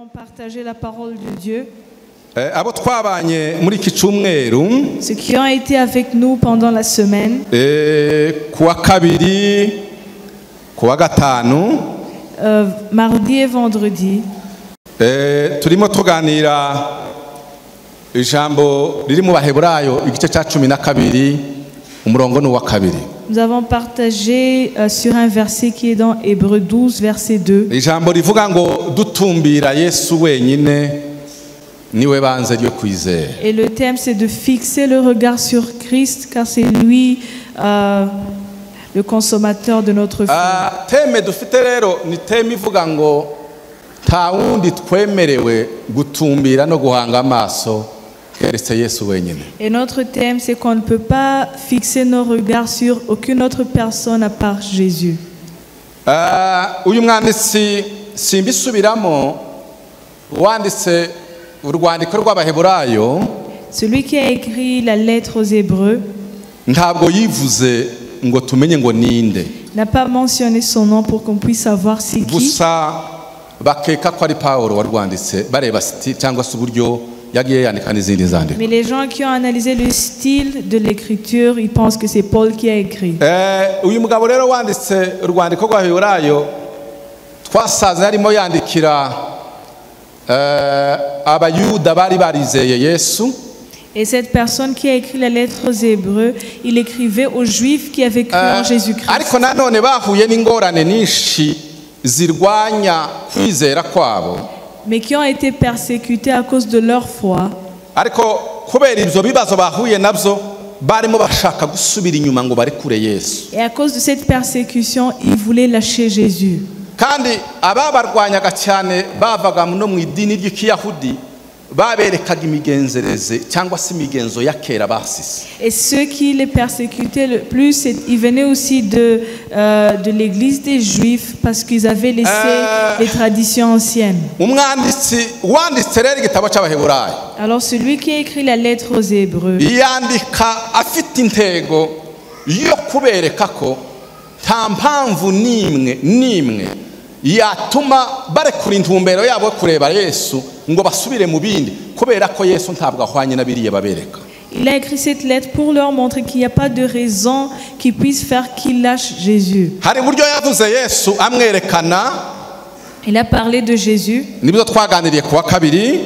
allons partager la parole de Dieu. Ceux qui ont été avec nous pendant la semaine, mardi et vendredi, nous avons partagé sur un verset qui est dans Hébreux 12, verset 2. Et le thème, c'est de fixer le regard sur Christ, car c'est lui le consommateur de notre foi. Et notre thème, c'est qu'on ne peut pas fixer nos regards sur aucune autre personne à part Jésus. Celui qui a écrit la lettre aux Hébreux n'a pas mentionné son nom pour qu'on puisse savoir c'est qui. Mais les gens qui ont analysé le style de l'écriture, ils pensent que c'est Paul qui a écrit. Et cette personne qui a écrit la lettre aux Hébreux, il écrivait aux Juifs qui avaient cru en Jésus-Christ. Mais qui ont été persécutés à cause de leur foi. Et à cause de cette persécution, ils voulaient lâcher Jésus. Et ceux qui les persécutaient le plus, ils venaient aussi de l'église des Juifs parce qu'ils avaient laissé les traditions anciennes. Alors celui qui a écrit la lettre aux Hébreux, il a écrit cette lettre pour leur montrer qu'il n'y a pas de raison qu'ils puissent faire qu'ils lâchent Jésus. Il a parlé de Jésus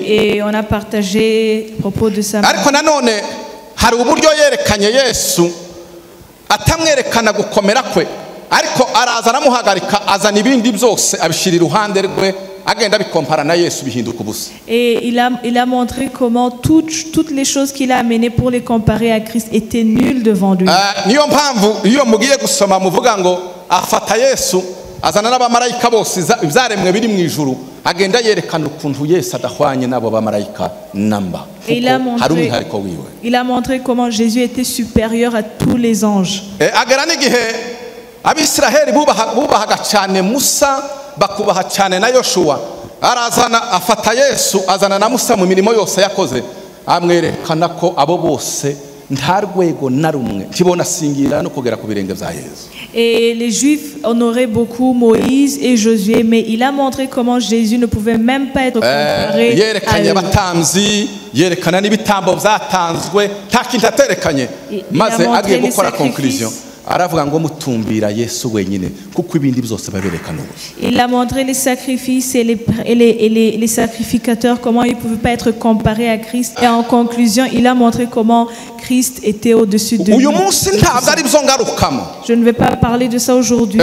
et on a partagé à propos de sa mort. Et il a montré comment toutes les choses qu'il a amenées pour les comparer à Christ étaient nulles devant lui. Il a montré comment Jésus était supérieur à tous les anges. bakubaha cyane na Yoshua afata Yesu azana na Musa mu mirimo yose yakoze amwerekana ko abo bose nta rwego na rumwe tibona singira no kugera ku birenge bya Yesu. Et les Juifs honoraient beaucoup Moïse et Josué, mais il a montré comment Jésus ne pouvait même pas être comparé à eux. yerekana n'ibitambo byatanzwe nta kintu aterekanye maze agiye gukora conclusion. Il a montré les sacrifices et les sacrificateurs, comment ils ne pouvaient pas être comparés à Christ. Et en conclusion, il a montré comment Christ était au-dessus de lui. Je ne vais pas parler de ça aujourd'hui.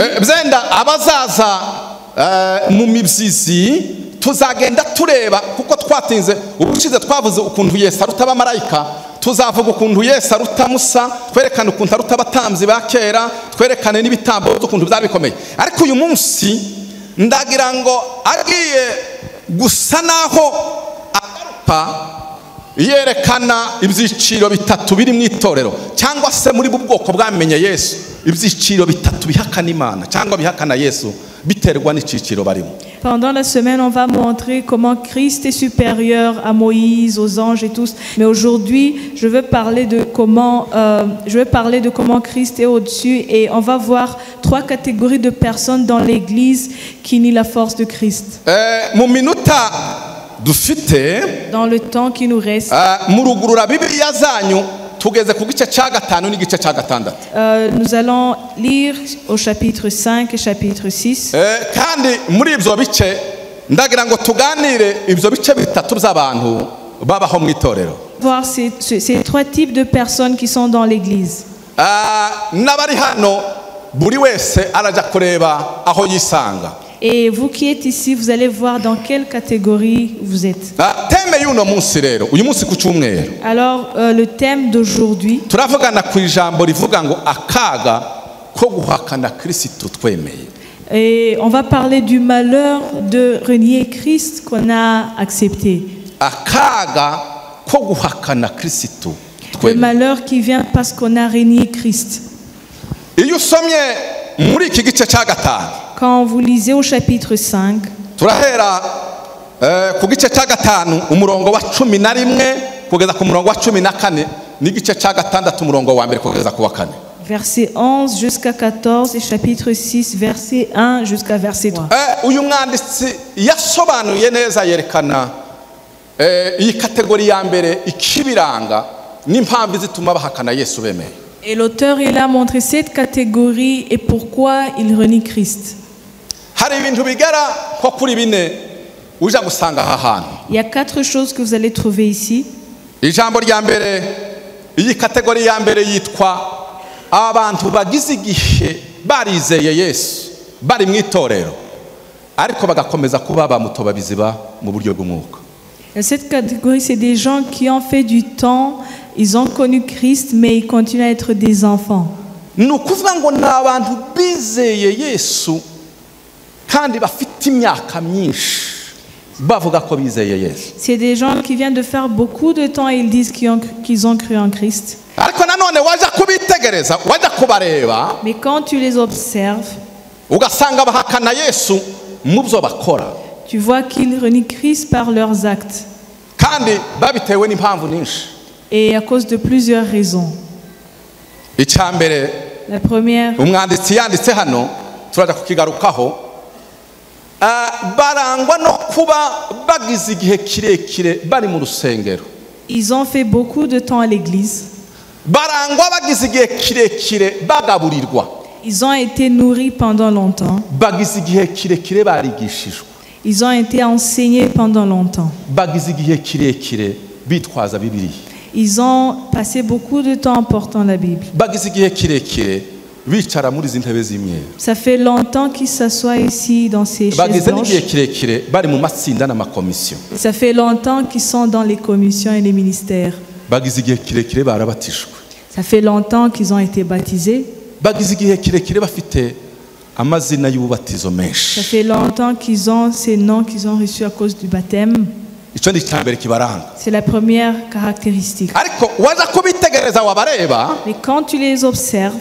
tuzagenda tureba kuko twatinze ubushize twavuze ukuntu Yesu aruta abamarayika tuzavuga ukuntu Yesu aruta Musa twerekana ukuntu aruta abatamzi ba kera twerekane n'ibitambo ukuntu byari bikomeye ariko uyu munsi ndagira ngo agiye gusa naho agaruka yerekana ibyiciro bitatu biri mu itorero cyangwa se muri bwoko bwamenye Yesu ibyiciro bitatu bihakana Imana cyangwa bihakana Yesu biterwa n'iciciro barimo. Pendant la semaine, on va montrer comment Christ est supérieur à Moïse, aux anges et tous. Mais aujourd'hui, je veux parler de comment Christ est au-dessus, et on va voir 3 catégories de personnes dans l'Église qui nient la force de Christ. Mu minuta dufite dans le temps qui nous reste. murugurura bibiliya zanyu tugeze ku gice cya 5 n'igice cya 6. Nous allons lire au chapitre 5 et chapitre 6. Kandi muri ibyo bice ndagira ngo tuganire ibyo bice bitatu by'abantu babaho mu itorero. Voir ces trois types de personnes qui sont dans l'église. N'abari hano buri wese araja kureba aho yisanga. Et vous qui êtes ici, vous allez voir dans quelle catégorie vous êtes. Teme y'uno munsi rero uyu munsi ku cyumweru. Alors le thème d'aujourd'hui, turavugana ku ijambo rivuga ngo akaga ko guhakana Kristo twemeye. Et on va parler du malheur de renier Christ qu'on a accepté. Akaga ko guhakana Kristo twemeye. Le malheur qui vient parce qu'on a renié Christ. Iyo usomye muri iki gice cya 5, quand vous lisez au chapitre 5, turahera ku gice cya 5 umurongo wa 11 kugeza ku murongo wa 14 n'igice cya 6 umurongo wa 1 kugeza ku wa 4. Verset 11 jusqu'à 14 et chapitre 6 verset 1 jusqu'à verset 3. Uyu mwanditsi yasobanuye neza yerekana iyi kategori ya mbere ikibiranga n'impamvu zituma bahakana Yesu bemeye. Et l'auteur il a montré cette catégorie et pourquoi il renie Christ. Il y a 4 choses que vous allez trouver ici. Ijambo rya mbere iyi kategori ya mbere yitwa abantu bagize igihe barizeye Yesu bari mu itorero ariko bagakomeza kuba bamutobabizi ba mu buryo bw'umwuka. Cette catégorie c'est des gens qui ont fait du temps, ils ont connu Christ mais ils continuent à être des enfants. Nukuvuga ngo n'abantu bizeye Yesu kandi bafite imyaka myinshi bavuga ko bizeye Yesu. C'est des gens qui viennent de faire beaucoup de temps et ils disent qu'ils ont cru en Christ. Ariko nanone waje kubitegereza waje kubareba. Mais quand tu les observes, ugasanga bahakana Yesu mu byo bakora. Tu vois qu'ils renient Christ par leurs actes. Kandi babitewe n'impamvu nyinshi. Et à cause de plusieurs raisons. Icyambere la première, umwanditsi yanditse hano turaja kukigarukaho barangwa no kuba bagize igihe kirekire bari mu rusengero. Ils ont fait beaucoup de temps à l'église. Barangwa bagize igihe kirekire bagaburirwa. Ils ont été nourris pendant longtemps. Bagize igihe kirekire barigishijwe. Ils ont été enseignés pendant longtemps. Bagize igihe kirekire bitwaza Bibiliya. Ils ont passé beaucoup de temps en portant la Bible. Bagize igihe kirekire bicara muri izi ntebe z'imyeru. Ça fait longtemps qu'ils s'assoient ici dans ces chaises blanches. Bagize igihe kirekire bari mu matsinda n'amakomisiyo. Ça fait longtemps qu'ils sont dans les commissions et les ministères. Bagize igihe kirekire barabatijwe. Ça fait longtemps qu'ils ont été baptisés. Bagize igihe kirekire bafite amazina y'ububatizo menshi. Ça fait longtemps qu'ils ont ces noms qu'ils ont reçus à cause du baptême. C'est la première caractéristique. Mais quand tu les observes,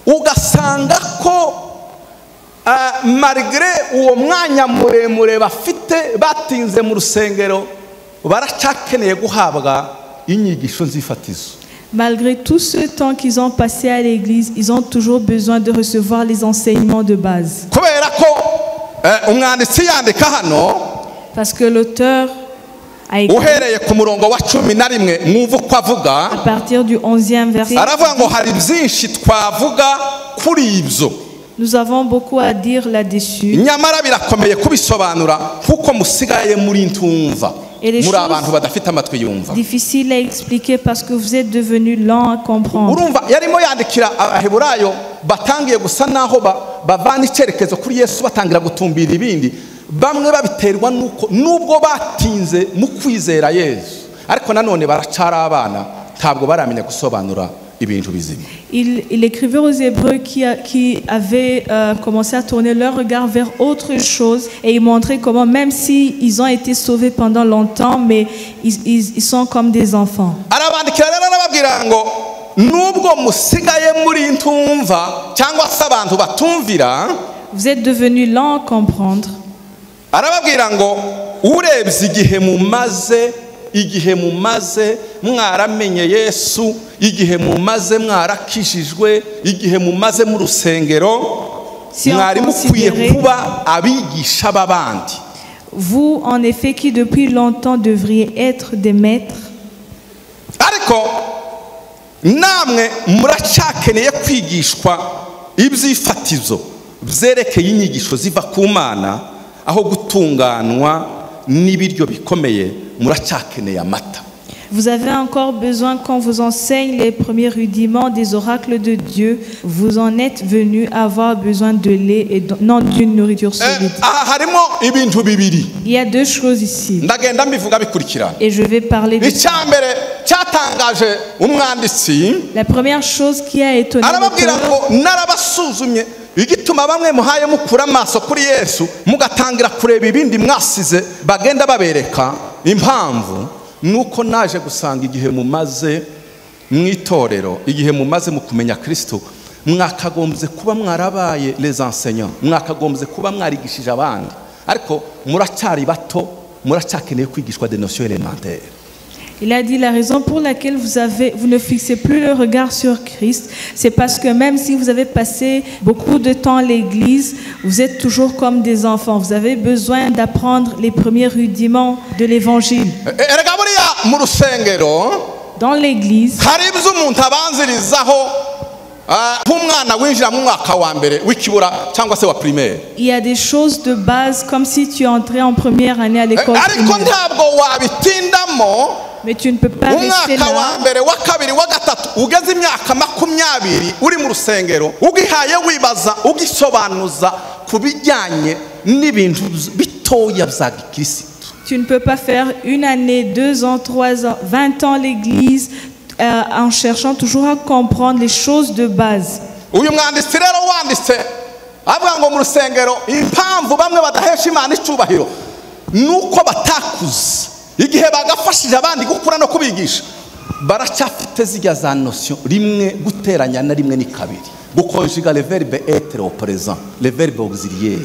ugasanga ko malgré uwo mwanya muremure bafite batinze mu rusengero baracakeneye guhabwa inyigisho zifatizo. Malgré tout ce temps qu'ils ont passé à l'église, ils ont toujours besoin de recevoir les enseignements de base. Parce que l'auteur a écrit à partir du 11e verset. Nous avons beaucoup à dire là-dessus. Et les choses difficiles à expliquer parce que vous êtes devenus lents à comprendre. Bamwe babiterwa nuko nubwo batinze mu kwizera Yesu ariko nanone baracara abana ntabwo baramenya gusobanura ibintu bizima. Il écrivait aux Hébreux qui avaient commencé à tourner leur regard vers autre chose et il montrait comment même si ils ont été sauvés pendant longtemps mais ils sont comme des enfants. Arabandikira rero arababwira ngo nubwo musigaye muri ntumva cyangwa se abantu batumvira. Vous êtes devenus lents à comprendre. Arababwira ngo urebye igihe mumaze mwaramenye Yesu, igihe mumaze mwarakijijwe, igihe mumaze mu rusengero, mwari mukwiye kuba abigisha b'abandi. Vous, en effet, qui depuis longtemps devriez être des maîtres, ariko namwe muracyakeneye kwigishwa ibyifatizo byerekeye inyigisho ziva ku Mana aho gutunganwa n'ibiryo bikomeye muracyakeneye amata. vous avez encore besoin qu'on vous enseigne les premiers rudiments des oracles de Dieu. Vous en êtes venus avoir besoin de lait et non d'une nourriture solide. Harimo ibintu bibiri. Il y a deux choses ici. Ndagenda mbivuga bikurikirana. Et je vais parler de ça. Icyambere cyatangaje umwanditsi. La première chose qui a étonné arababwira ngo narabasuzumye igituma bamwe muhaye mukura amaso kuri Yesu mugatangira kureba ibindi mwasize bagenda babereka impamvu nuko naje gusanga igihe mumaze mwitorero igihe mumaze mu kumenya Kristo mwakagombye kuba mwarabaye les enseignants mwakagombye kuba mwarigishije abandi ariko muracyari bato muracyakeneye kwigishwa des notions élémentaires. Il a dit la raison pour laquelle vous ne fixez plus le regard sur Christ, c'est parce que même si vous avez passé beaucoup de temps à l'église, vous êtes toujours comme des enfants. Vous avez besoin d'apprendre les premiers rudiments de l'évangile. Dans l'église, il y a des choses de base comme si tu entrais en première année à l'école primaire. Mais tu ne peux pas rester là. Tu ne peux pas faire une année, 2 ans, 3 ans, 20 ans l'église en cherchant toujours à comprendre les choses de base. igihe bagafashije abandi gukura no kubigisha baracyafite zijya za notion rimwe guteranya na rimwe ni kabiri gukonjuga le verbe être au présent le verbe auxiliaire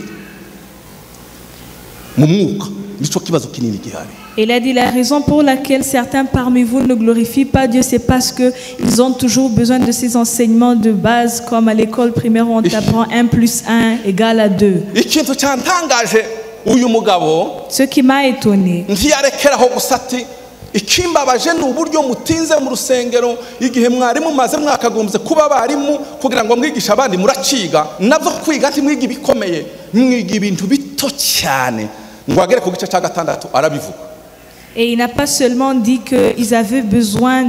mu mwuka nico kibazo kinini gihari. Il a dit la raison pour laquelle certains parmi vous ne glorifient pas Dieu, c'est parce qu'ils ont toujours besoin de ces enseignements de base, comme à l'école primaire où on t'apprend 1 + 1 = 2. ikintu cyantangaje uyu mugabo Ce qui m'a étonné, ntiyarekeraho gusati ikimbabaje n'uburyo mutinze mu rusengero igihe mwarimu maze mwakagombye kuba barimu kugira ngo mwigisha abandi muraciga navyo kwiga ntimwiga ibikomeye mwiga ibintu bito cyane ngo agere ku gice cya 6 arabivuga. Et il n'a pas seulement dit qu'ils avaient besoin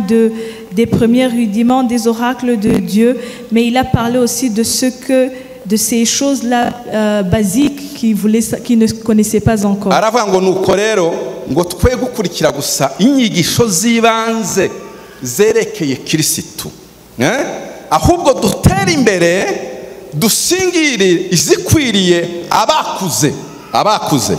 des premiers rudiments des oracles de Dieu, mais il a parlé aussi de ces choses-là basiques qu'ils ne connaissaient pas encore. Aravuga ngo nuko rero ngo twe gukurikira gusa inyigisho zibanze zerekeye Kristo ahubwo dutera imbere dusingire izikwiriye abakuze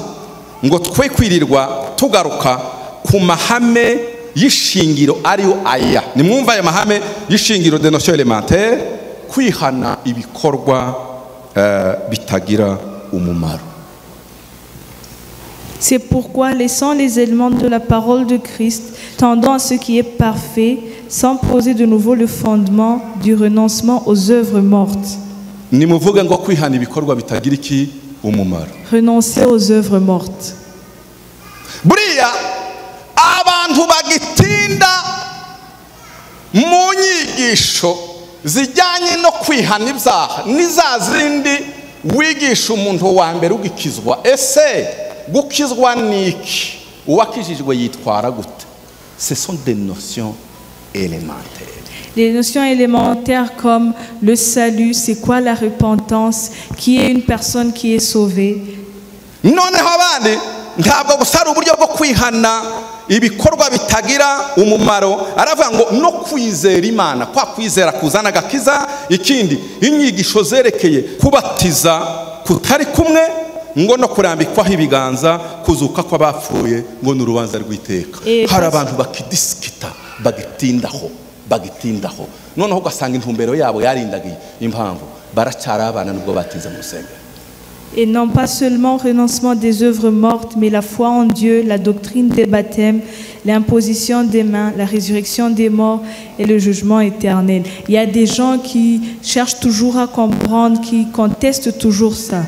ngo twe kwirirwa tugaruka ku mahame y'ishingiro ariyo aya nimwumva aya mahame y'ishingiro de notion élémentaire kwihana ibikorwa bitagira umumaro. C'est pourquoi, laissant les éléments de la parole de Christ, tendant à ce qui est parfait, sans poser de nouveau le fondement du renoncement aux œuvres mortes. Nimuvuga ngo kwihana ibikorwa bitagira iki umumaro. Renoncer aux œuvres mortes. Buriya abantu bagitinda mu nyigisho zijyanye no kwihana ibyaha nizazindi wigisha umuntu wa mbere ugikizwa ese gukizwa niki uwakijijwe yitwara gute. Ce sont des notions élémentaires. Les notions élémentaires comme le salut, c'est quoi la repentance, qui est une personne qui est sauvée. Noneho abandi ntabwo gusara uburyo bwo kwihana ibikorwa bitagira umumaro aravuga ngo no kwizera Imana kwa kwizera kuzana gakiza ikindi inyigisho zerekeye kubatiza kutari kumwe ngo no kurambikwaho ibiganza kuzuka kw'abapfuye ngo n'urubanza rw'iteka. Hari abantu bakidisikita bagitindaho noneho ugasanga intumbero yabo yarindagiye impamvu baracyari abana nubwo batinze mu rusengero. Et non pas seulement renoncement des œuvres mortes, mais la foi en Dieu, la doctrine des baptêmes, l'imposition des mains, la résurrection des morts et le jugement éternel. Il y a des gens qui cherchent toujours à comprendre, qui contestent toujours ça.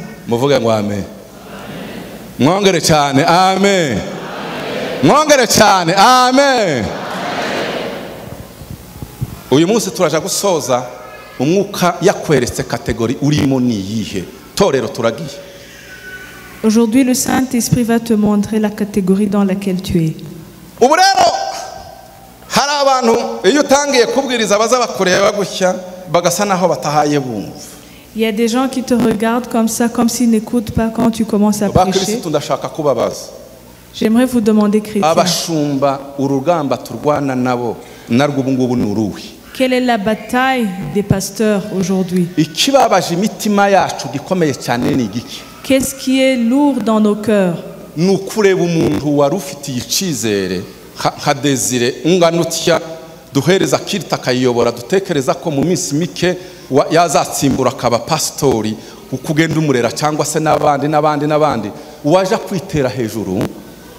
mwongere cyane amen, mwongere cyane amen. Uyu munsi turaja gusoza umwuka yakweretse kategori urimo ni yihe torero turagiye. Aujourd'hui, le Saint-Esprit va te montrer la catégorie dans laquelle tu es. Ubu rero hari abantu iyo utangiye kubwiriza baza bakureba gutya bagasa naho batahaye bumva. Il y a des gens qui te regardent comme ça, comme s'ils n'écoutent pas quand tu commences à prêcher. Abakristo ndashaka kubabaza. J'aimerais vous demander, chrétiens, Abashumba urugamba turwana nabo narwo ubu ngubu ni uruhi. quelle est la bataille des pasteurs aujourd'hui? Ikibabaje imitima yacu gikomeye cyane ni igiki? Qu'est-ce qui est lourd dans nos cœurs? Ni ukureba umuntu wari ufitiye icizere nka Desire ungana utya duhereza kirita akayiyobora dutekereza ko mu minsi mike yazatsimbura akaba pastori ukugenda umurera cyangwa se n'abandi waje kwitera hejuru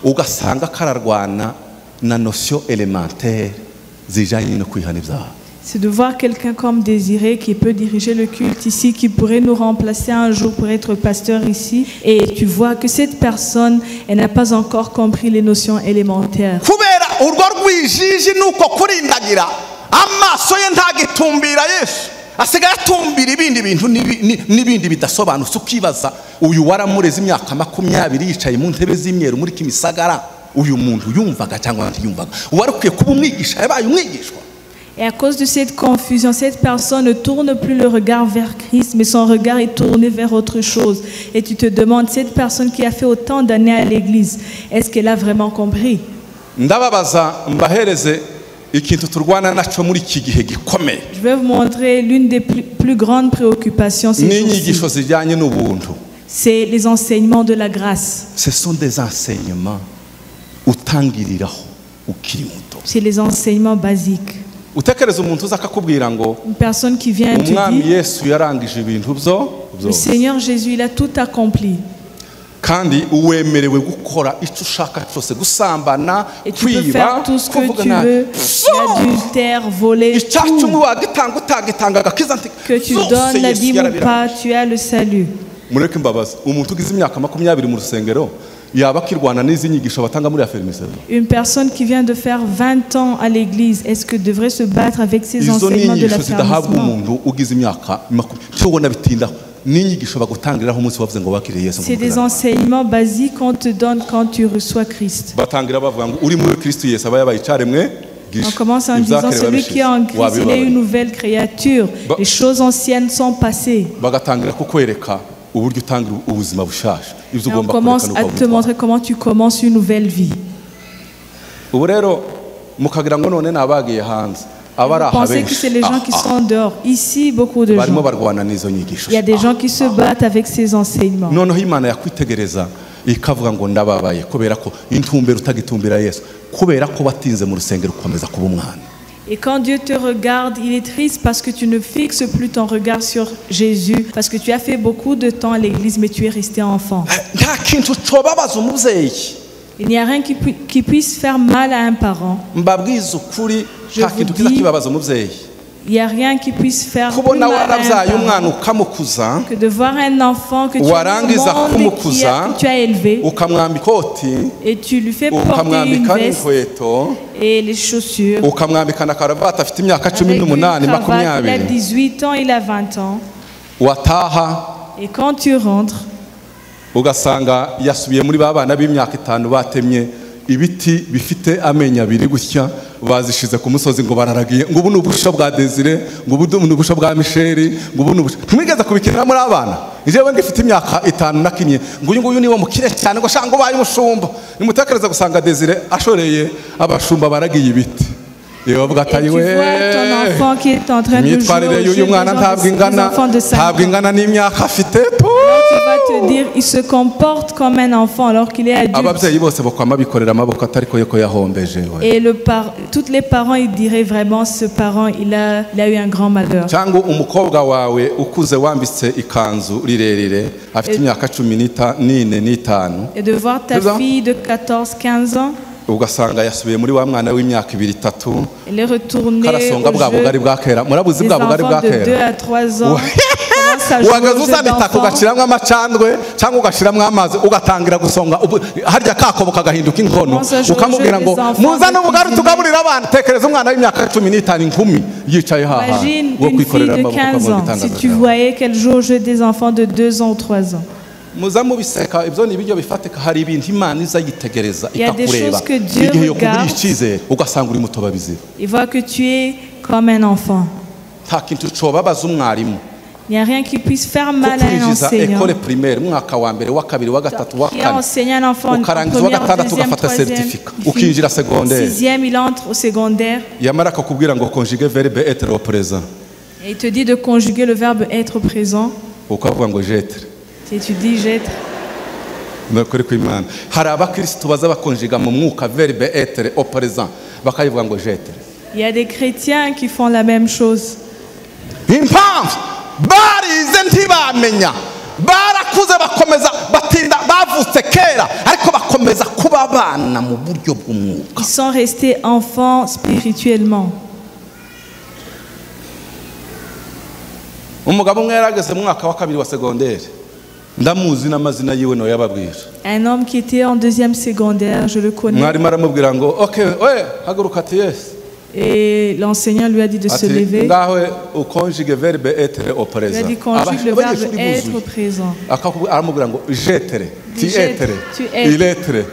ugasanga kararwana na notion élémentaire zijanye no kwihana ibyaha. C'est de voir quelqu'un comme Désiré qui peut diriger le culte ici, qui pourrait nous remplacer un jour pour être pasteur ici. Et tu vois que cette personne, elle n'a pas encore compris les notions élémentaires. Kubera urwo rwijiji nuko kurindagira amaso ye ntagitumbira Yesu asigaye atumbira ibindi bintu n'ibindi bidasobanutse ukibaza uyu waramureze imyaka 20 yicaye mu ntebe z'imyeru muri Kimisagara uyu muntu yumvaga cyangwa ntiyumvaga warukiye kuba umwigisha yabaye umwigishwa. Et à cause de cette confusion, cette personne ne tourne plus le regard vers Christ, mais son regard est tourné vers autre chose. Et tu te demandes, cette personne qui a fait autant d'années à l'église, est-ce qu'elle a vraiment compris? Ndababaza mbahereze ikintu turwana naco muri iki gihe gikomeye. Je vais vous montrer l'une des plus grandes préoccupations ces N'inyigisho jours-ci. zijyanye n'ubuntu. C'est les enseignements de la grâce. Ce sont des enseignements utangiriraho ukiri muto. C'est les enseignements basiques. Utekereza umuntu uzakakubwira ngo Une personne qui vient te umwami dire, Yesu yarangije ibintu le Seigneur Jésus, il a tout accompli. kandi uwemerewe gukora icyo ushaka cyose gusambana Et tu peux kwiba faire tout ce que tu veux, l'adultère, voler, icyacu tout. wagitanga utagitanga agakiza nti Que tu donnes la dîme ou pas, tu as le salut. mureke imbabazi umuntu ugize imyaka 20 mu rusengero yaba kirwana n'izi nyigisho batanga muri aferimisero. Une personne qui vient de faire 20 ans à l'église, est-ce que devrait se battre avec ces enseignements de nyigisho zidahabwa l'affermissement? umuntu ugize imyaka 20 cyobona bitindaho n'inyigisho bagutangiraho umunsi wavuze ngo wakiriye Yesu. C'est des enseignements basiques qu'on te donne quand tu reçois Christ. batangira bavuga ngo uri muri Kristo Yesu aba yabaye icaremwe. On commence en disant, celui qui est en Christ, il est une nouvelle créature. Les choses anciennes sont passées. bagatangira kukwereka uburyo utangira ubuzima bushasha ibyo Et on ugomba commence kwerekana à uko te montrer comment tu commences une nouvelle vie. ubu rero mukagira ngo none nabagiye hanze abari aha Pensez que c'est les gens qui sont dehors. Ici, beaucoup de barimo gens. barwana n'izo nyigisho. Il y a des gens qui se battent avec ces enseignements. noneho Imana yakwitegereza ikavuga ngo ndababaye kubera ko intumbero utagitumbira Yesu kubera ko batinze mu rusengero ukomeza kuba umwana. Et quand Dieu te regarde, il est triste parce que tu ne fixes plus ton regard sur Jésus, parce que tu as fait beaucoup de temps à l'église, mais tu es resté enfant. nta kintu cobabaza umubyeyi Il n'y a rien qui puisse faire mal à un parent. mbabwiza ukuri Je nta vous kintu kiza dis, kibabaza umubyeyi Il n'y a rien qui puisse faire plus kubona mal à un warabyaye umwana parent ukamukuza que de voir un enfant que tu warangiza as kumukuza que tu as élevé ukamwambika ikoti et tu lui fais porter une ukamwambika veste n'inkweto et les chaussures. ukamwambika na karavati afite imyaka Avec une 18 cravate, il a 20 18 ans, il a 20 ans. wataha Et quand tu rentres, ugasanga yasubiye muri ba bana b'imyaka 5 batemye ibiti bifite amenyo abiri gutya bazishize ku musozi ngo bararagiye ngo ubu n'ubusho bwa Desire ngo ubu n'ubusho bwa Michel ngo ubu n'ubusho mwigeze kubikinira muri abana jewe ngifite imyaka 5 nakinye ngo uyu nguyu niwo mukire cyane ngo shanga ubaye umushumba nimutekereza gusanga Desire ashoreye abashumba baragiye ibiti iyo bavuga et tu atari vois ton enfant qui est en train de jouer imyitwarire au jeu y'uyu des mwana enfants de 5 ntabwo ans. ingana n'imyaka afite Tu vas te dire, il se comporte comme un enfant alors qu'il est adulte. ababyeyi bose bakwama bikorera amaboko atari ko yeko yahombeje we Et tous les parents, ils diraient vraiment, ce parent, il a eu un grand malheur. cyangwa umukobwa wawe ukuze wambitse ikanzu rirerire afite imyaka 14 Et de voir ta C'est ça? fille de 14-15 ans, ugasanga yasubiye muri wa mwana w'imyaka 2-3 elle est retournée karasonga au bwa bugari jeu bwa kera murabuzi des bwa bugari enfants bwa de 2 kera à 3 ans. Comment sa wagaze jauge uzana itaka d'enfant. ugashyiramo amacandwe cyangwa ugashyiramo amazi ugatangira gusonga harya kakobo kagahinduka inkono Commence à jauger ukamubwira ngo les enfants muzane de ubugari cuisiner. tugaburira abana. Tekereza umwana w'imyaka 15 inkumi yicaye haha Imagine wo une fille kwikorera de amaboko 15 mu ans, gitangaza si tu cyawe. voyais qu'elle jauge des enfants de 2 ans ou 3 ans. muza mubiseka ibyo ni ibiryo bifatika. hari ibintu Imana iza yitegereza Il y a des ikakureba choses que Dieu igihe yo kugura regarde. icyizere ugasanga uri muto babizira. Il voit que tu es comme un enfant. nta kintu cobabaza umwarimu Il n'y a rien qui puisse faire mal à un kukwinjiza enseignant. ekole primaire umwaka wa mbere wa kabiri wa gatatu wa Qui a kane enseigné un enfant en ukarangiza uwa première, gatandatu deuxième, ugafata troisième, certificat il finit ukinjira secondaire. sixième, il entre au secondaire yamara akakubwira ngo conjuguer verbe être au présent et il te dit de conjuguer le verbe être présent ukavuga ngo jetre. et tu dis j'être. ni ukuri kw'Imana. hari abakristo baza bakonjiga mu mwuka verbe être au présent bakayivuga ngo jetre. Il y a des chrétiens qui font la même chose. impamvu barize ntibamenya barakuze bakomeza batinda bavutse kera ariko bakomeza kuba abana mu buryo bw'umwuka. Ils sont restés enfants spirituellement. umugabo umwe yarageze mu mwaka wa kabiri wa secondaire ndamuzi n'amazina yiwe no yababwira. Un homme qui était en deuxième secondaire, je le connais, mwarimu aramubwira ngo okay we haguruka ati yes et l'enseignant lui a dit de se ati lever. ngaho ukonjuge verbe être au Il a présent. dit conjugue le verbe Abanyeshuri être buzuye. présent. aramubwira ngo jetere ti Jetre, etere tu etres. il etere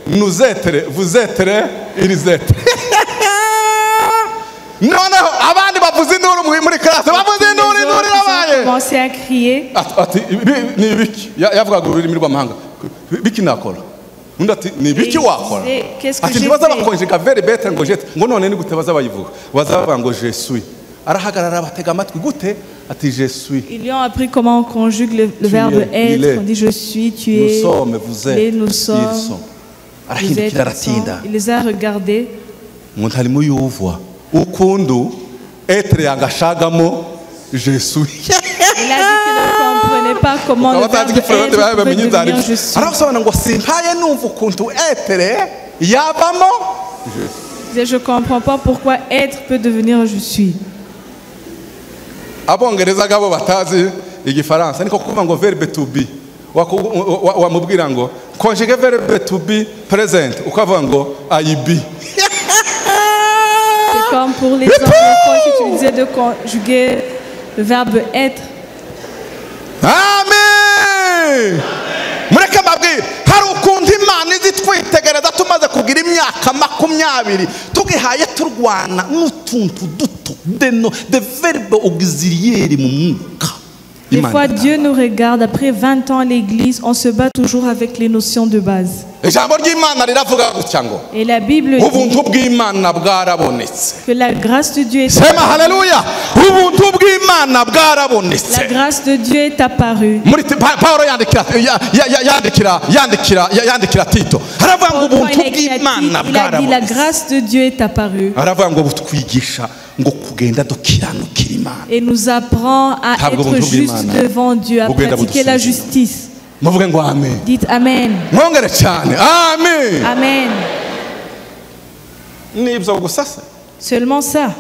nous etere vous etere ils etere. noneho abandi bavuze induru muri classe bavuze Les induru autres, ils ont irabaye commencé à crier. ati ni ibiki yavugaga ururimi rw'amahanga biki nakora undi ati ni ibiki wakora Qu'est-ce que ati j'ai ntibaza fait? bakonjega verbe être ngo jete ngo none ni gute baza bayivuga baza bavuga ngo je suis. arahagarara batega amatwi gute ati je suis. Ils lui ont appris comment on conjugue le verbe es, il est. être. On dit je suis, tu nous es, sommes vous êtes et nous ils sommes, sont. vous êtes, arahindukira ils sont. aratinda Il les a regardés. umuntu arimo yumva ukundu etere yangashagamo je suis. Il a dit qu'il ne comprenait pas comment le ukaba utazi verbe igifaransa être pouvait bamenye inzara devenir ibyo je suis. arasobanura ngo simpaye numva ukuntu etere yavamo Je ne comprends pas pourquoi être peut devenir je suis. abongereza gabo batazi igifaransa niko kuvuga ngo verbe to be wamubwira ngo conjuguer verbe to be present ukavuga ngo I be. C'est comme pour les anglophones si tu disais de conjuguer le verbe être. amen. mureke mbabwire hari ukuntu Imana izi twitegereza tumaze kugira imyaka 20 tugihaye turwana n'utuntu duto de verbe auxiliaire mu mwuka. Des fois, Dieu nous regarde. Après 20 ans à l'église, on se bat toujours avec les notions de base. ijambo ry'Imana riravuga gutya ngo Et la Bible dit ubuntu bw'Imana bwarabonetse. que la grâce de Dieu est sema haleluya. ubuntu bw'Imana bwarabonetse. La grâce de Dieu est apparue. muri Paulo yandikira Tito aravuga ngo Quand ubuntu il a écrit à Tite, bw'Imana il a dit bwarabonetse. la grâce de Dieu est apparue aravuga ngo butwigisha ngo kugenda dukiranukira Imana. et nous apprend à Ntabwo être ubuntu juste bw'Imana devant Dieu, à bugenda pratiquer la budusuzuma. justice. muvuge ngo amen. Dites Amen. mwongere cyane amen. Amen. nibyo gusa se Seulement ça.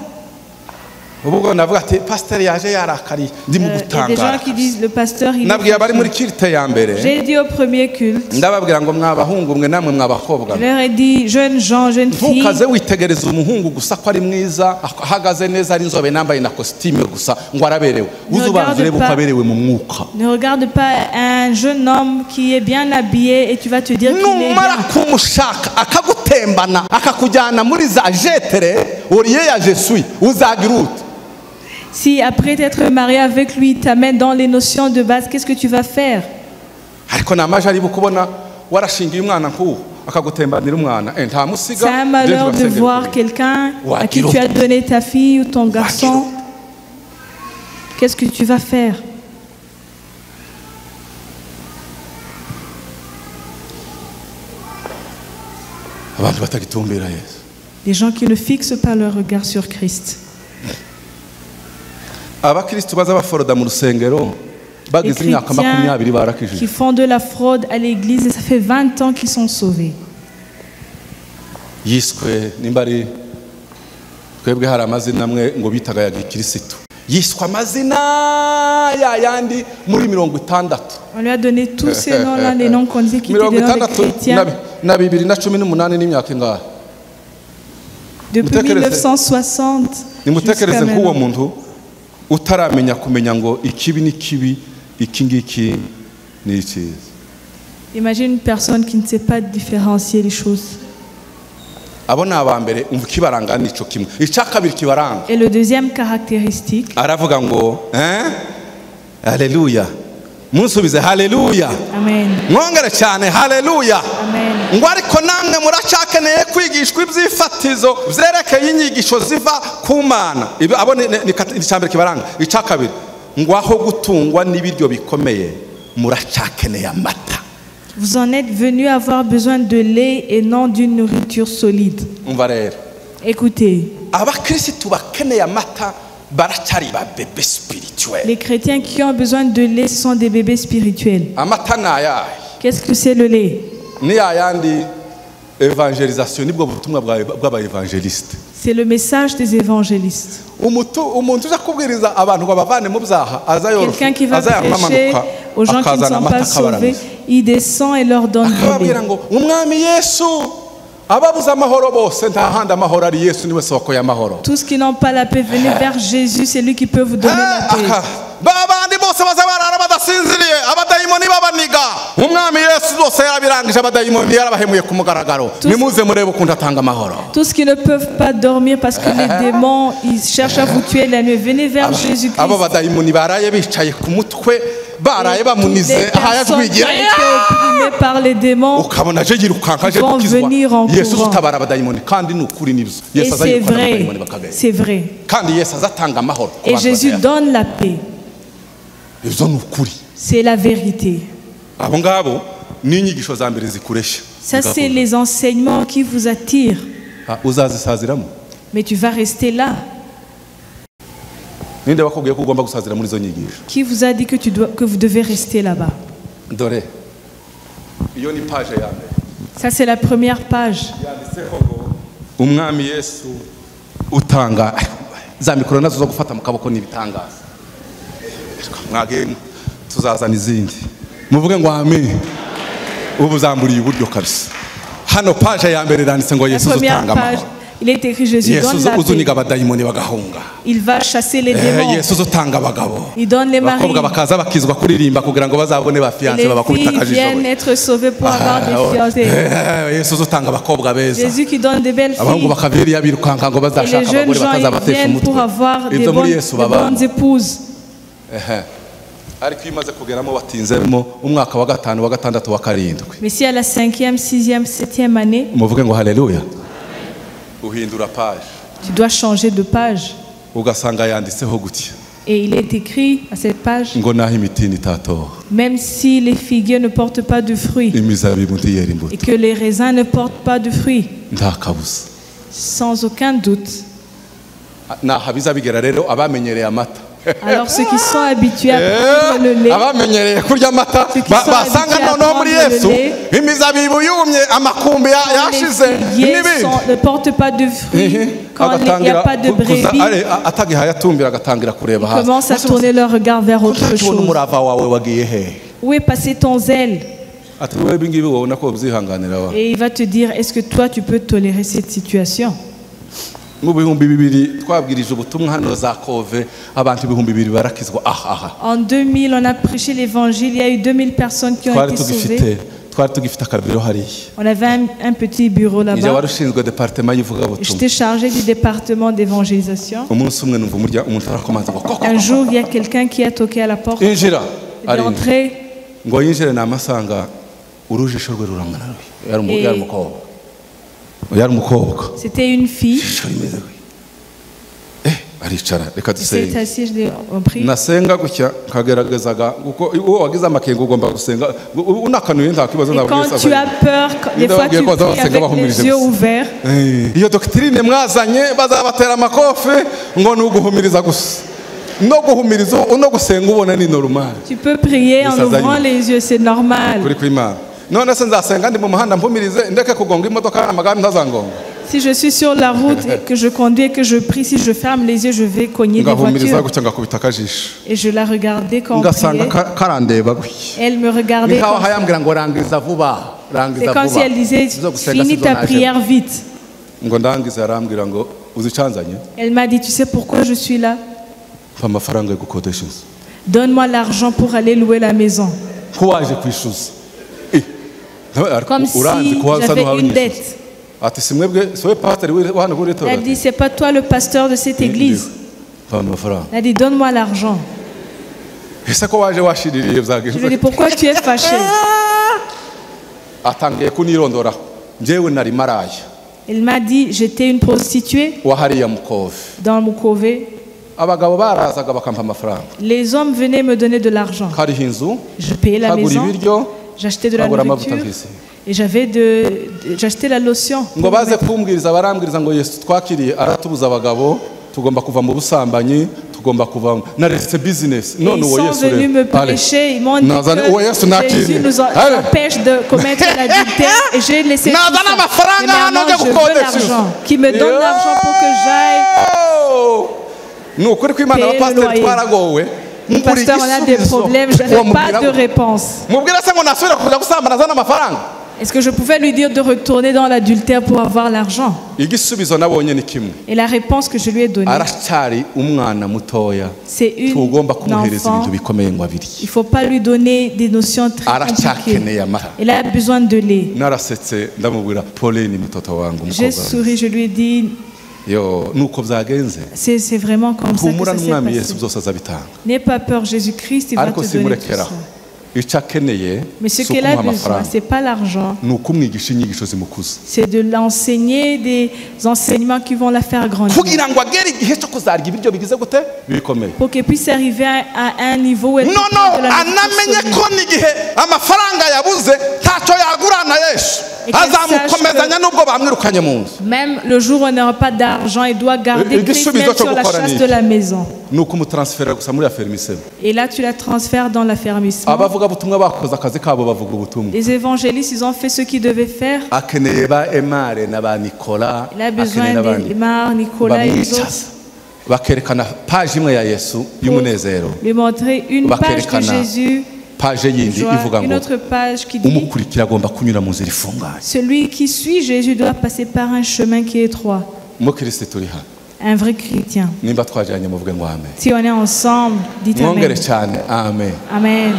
ubwo navuga ati pastor yaje yarakari ndi mu Il y a des gens gutangara. qui disent le pasteur il nabwiye abari muri est... kirite ya mbere J'ai dit au premier culte, ndababwira ngo mwabahungu mwe namwe mwabakobwa je leur ai dit, jeunes gens, jeunes filles, ntukaze witegereza umuhungu gusa ko ari mwiza ahagaze neza ari inzobe nambaye na kositime gusa ngo araberewe uzi ubanza urebe uko aberewe mu mwuka. ne regarde pas un jeune homme qui est bien habillé et tu vas te dire qu'il est numara bien. kumushaka akagutembana akakujyana muri za jetere uriye ya jesui uzagira ute. Si après t'être marié avec lui, il t'amène dans les notions de base, qu'est-ce que tu vas faire? ariko namaje ari kubona warashingiye umwana nk'uwo akagutembanira umwana nta musiga. C'est un malheur de voir quelqu'un à qui tu as donné ta fille ou ton garçon. Qu'est-ce que tu vas faire? abantu batagitumbira Yesu. Les gens qui ne fixent pas leur regard sur Christ. abakristo baza baforoda mu rusengero Les bagize imyaka 20 chrétiens barakijije. qui font de la fraude à l'église et ça fait 20 ans qu'ils sont sauvés. yiswe nimba ari twebwe hari amazina amwe ngo bitaga ya gikirisitu yiswe amazina n'aya yandi muri 60. On lui a donné tous ces noms-là, les noms qu'on disait qui étaient des noms des chrétiens. na 2018 n'imyaka ingahe? Depuis 1960 nimutekereze jusqu'à nk'uwo maintenant. muntu utaramenya kumenya ngo ikibi ni kibi, iki ngiki ni icyiza. Imagine une personne qui ne sait pas différencier les choses. Abo ni abambere umva ikibaranga nico kimwe. Icya kabiri kibaranga, Et le deuxième caractéristique, aravuga ngo haleluya. Munsubize haleluya. Amen. Mwongere cyane haleluya. Amen. Ngo ariko namwe muracyakeneye kwigishwa ibyifatizo byerekeye inyigisho ziva ku Mana. Abo ni icyambere kibaranga. Icya kabiri ngo aho gutungwa n'ibiryo bikomeye muracyakeneye amata. Vous en êtes venus avoir besoin de lait et non d'une nourriture solide. Umva rero, Écoutez, abakristo bakeneye amata baracyari ba bebe spirituel. les chrétiens qui ont besoin de lait, ce sont des bébés spirituels. Amata nayahe? Qu'est-ce que c'est le lait? Ni yayandi evangelisation nibwo butumwa bw'aba evangeliste. C'est le message des évangélistes. Umuntu uza kubwiriza abantu ngo bavane mu byaha Quelqu'un qui va prêcher aux gens qui ne sont pas sauvés, il descend et leur donne du lait. akababwira ngo umwami Yesu ababuze amahoro bose nta handi amahoro ari, Yesu niwe soko y'amahoro. Tous qui n'ont pas la paix, venez vers Jésus, c'est lui qui peut vous donner la paix. babandi bose bazabarara badasinziriye abadayimoni babaniga umwami Yesu bose yarabirangije abadayimoni yarabahemuye ku mugaragaro. Nimuze murebe ukuntu atanga amahoro. Tous qui ne peuvent pas dormir parce que les démons ils cherchent à vous tuer la nuit, venez vers Jésus-Christ. Abo badayimoni baraye bicaye ku mutwe baraye bamunize Les personnes qui ont été opprimées par les démons ukabona je yirukanka je vont gukizwa. venir en Yesu courant. utabara abadayimoni kandi n'ukuri nibyo. Et Yesu c'est azayikora vrai, abadayimoni bakagenda. c'est vrai. Kandi Yesu azatanga amahoro ku Et bantu Jésus bataya. donne la paix. Ibyo n'ukuri. C'est la vérité. Abo ngabo ni inyigisho za mbere zikuresha. Ça, c'est les enseignements qui vous attirent. Uzazisaziramo. Mais tu vas rester là. Ninde bakubwiye ko ugomba gusazira muri zo nyigisho? Qui vous a dit que vous devez rester là-bas? Dore iyo ni page ya mbere. Ça, c'est la première page. Yanditseho ngo umwami Yesu utanga za mikoro nazo zo gufata mu kaboko n'ibitangaza. Mwage tuzazana izindi. Muvuge ngo amen. Ubu zamburiye uburyo kabisa. Hano page ya mbere iranditse ngo La Yesu première utanga page, amahoro. il est écrit Jésus donne Yesu la uzuniga paix. abadayimoni bagahunga. Il va chasser les démons. Yesu utanga abagabo. Il donne les maris. Abakobwa bakaza bakizwa kuririmba kugira ngo bazabone Et bafiance les babakubita filles viennent akajisho. être sauvées pour avoir des fiancés. Yesu utanga abakobwa beza. Jésus qui donne des belles Abahungu filles. bakaviriya birukanka ngo Et les bazashaka jeunes abagore gens bakazabatesha ils viennent pour umutwe. avoir des Ibyo muri Yesu bonnes babana. épouses. Ariko iyo imaze kugeramo batinzemo umwaka wa gatanu wa gatandatu wa karindwi. Mais si à la 5e, 6e, 7e année, Muvuge ngo haleluya. Uhindura page. tu dois changer de page. Ugasanga yanditseho gutya Et il est écrit à cette page, ngo naho imitini itatoha même si les figuiers ne portent pas de fruits imizabibu ntiyera et imbuto que les raisins ne portent pas de fruits, nta kabuza. sans aucun doute. Naha bizabigera rero abamenyereye amata. Alors ceux qui sont habitués à prendre le lait, abamenyereye kurya amata Ceux qui sont basanga habitués à noneho muri prendre le Yesu lait, imizabibu yumye amakumbi yashize les figuiers n'ibindi. ne portent pas de fruits, quand il n'y a pas de brebis, atagihaye atumbira agatangira kureba ils commencent à tourner leur regard vers autre tubona chose. umurava wawe wagiye he? Où est passé ton zèle? Ati wowe ibingibi wowe nako byihanganira wa. Et il va te dire, est-ce que toi tu peux tolérer cette situation? Mu bihumbi bibiri twabwirije ubutumwa hano za Kove abantu ibihumbi bibiri barakizwa aha. En 2000, on a prêché l'évangile, il y a eu 2000 personnes qui ont été sauvées. twari tugifite akabiro hariya. On avait un petit bureau Ije là-bas. wari ushinzwe departement y'ivugabutumwa. J'étais chargée du département d'évangélisation. Umunsi umwe numva umuntu arakomanza ngo koko. Un jour, il y a quelqu'un qui a toqué à la porte. Injira. Il est entré Ngo yinjire namasanga urujisho rwe rurangana rubi. Yari umukobwa. Yari umukobwa. C'était une fille. Aricara reka Il s'est dusenge. assis, je l'ai pris. Nasenga gutya nkageragezaga kuko uwo wagize amakenga ugomba gusenga unakanuye nta kibazo Et nabwiye quand tu as peur, des fois tu pries avec les yeux ouverts. iyo doctrine mwazanye bazabatera amakofe ngo nuguhumiriza gusa no guhumiriza no gusenga ubona ni normal. Tu peux prier en ouvrant les yeux, c'est normal. Kuri kw'Imana none se nzasenga ndi mu muhanda mpumirize ndeke kugonga imodoka amagare ntazangonga. Si je suis sur la route et que je conduis et que je prie, si je ferme les yeux, je vais cogner des ngahumiriza voitures. gutya ngakubita akajisho Et je la regardais quand on ngasanga priait. karandeba gutya Elle me regardait nikaho comme ça. hayambwira ngo rangiza vuba C'est rangiza comme si elle disait, Zo gusenga finis sizo ta naje. prière vite. ngo ndangiza arambwira ngo uzicanzanye Elle m'a dit, tu sais pourquoi je suis là? mpa amafaranga yo gukodesha inzu Donne-moi l'argent pour aller louer la maison. ko waje kwishyuza Comme si j'avais une dette. ati si mwebwe sowe pasiteri wa hano kuri Elle a torati dit, c'est pas toi le pasteur de cette église. mpa amafaranga Elle a dit, donne-moi l'argent. ese ko waje washiririye Je lui ai dit, byagenze pourquoi tu es fâché? atangiye kunirondora njyewe nari maraya Elle m'a dit, j'étais une prostituée wa hariya mukove dans Mukove. abagabo barazaga bakampa amafaranga Les hommes venaient me donner de l'argent. kariho inzu Je payais la kagura maison, ibiryo j'achetais de la kagura amavuta nourriture nk'isi et j'achetais la lotion. ngo baze kumbwiriza barambwiriza ngo Yesu twakiriye aratubuza abagabo tugomba kuva mu busambanyi tugomba kuva na reste business Et none ils uwo sont Yesu venus me prêcher, ils m'ont dit que Jésus nous empêche de commettre l'adultère et j'ai laissé tout ça. Et maintenant, je veux l'argent, qui me donne l'argent pour que j'aille. ni ukuri ko imana abapasiteri twaragowe Le pasteur, on a des problèmes, je n'avais pas de réponse. mubwira se ngo nasubira kuja gusambana azana amafaranga Est-ce que je pouvais lui dire de retourner dans l'adultère pour avoir l'argent? igisubizo nabonye ni kimwe Et la réponse que je lui ai donnée, aracyari umwana mutoya c'est une tugomba kumuhereza enfant. ibintu bikomeye ngo abiri Il ne faut pas lui donner des notions très compliquées. aracyakeneye amara Elle a besoin de lait. narasetse ndamubwira Pauline mtoto wangu J'ai mukobwa souri, je lui ai dit, yo nuko byagenze c'est vraiment comme ça que humura ça s'est n'umwami passé. Yesu byose azabitanga N'aie pas peur, Jésus-Christ, il va ariko te donner tout simurekera ça. icyo akeneye Mais ce si qu'elle a ukumuha besoin, amafaranga ce n'est pas l'argent, ni ukumwigisha inyigisho zimukuza c'est de l'enseigner des enseignements qui vont la faire grandir. kugira ngo agere igihe cyo kuzarya ibiryo bigize gute bikomeye Pour qu'elle puisse arriver à un niveau où elle peut no prendre de la nourriture anamenye solide. ko n'igihe amafaranga yabuze ntacyo yagurana Yesu Et qu'elle azamukomezanya n'ubwo bamwirukanye mu nzu Même le jour où on n'aura pas d'argent, il doit garder Et Christ igisubizo même cyo sur la gukora chasse ni de iki? la maison. ni ukumutransfera gusa muri affermisemo Et là, tu la transfères dans l'affermissement. abavuga butumwa bakoze akazi kabo bavuga ubutumwa Les évangélistes, ils ont fait ce qu'ils devaient faire. akeneye ba Emare na ba Nicola Il a besoin akeneye n'abandi d'Emar, Nicolas et les autres. bamwicaza bakerekana paje imwe ya Yesu y'umunezero Lui montrer une page de bakerekana Jésus, paje yindi joie, ivuga une ngo autre page qui dit umukurikira agomba kunyura mu nzira ifunganye celui qui suit Jésus doit passer par un chemin qui est étroit. umukristo turi hano Un vrai chrétien. nimba twajyanye muvuge ngo amen Si on est ensemble, dites mwongere Amen. cyane amen Amen.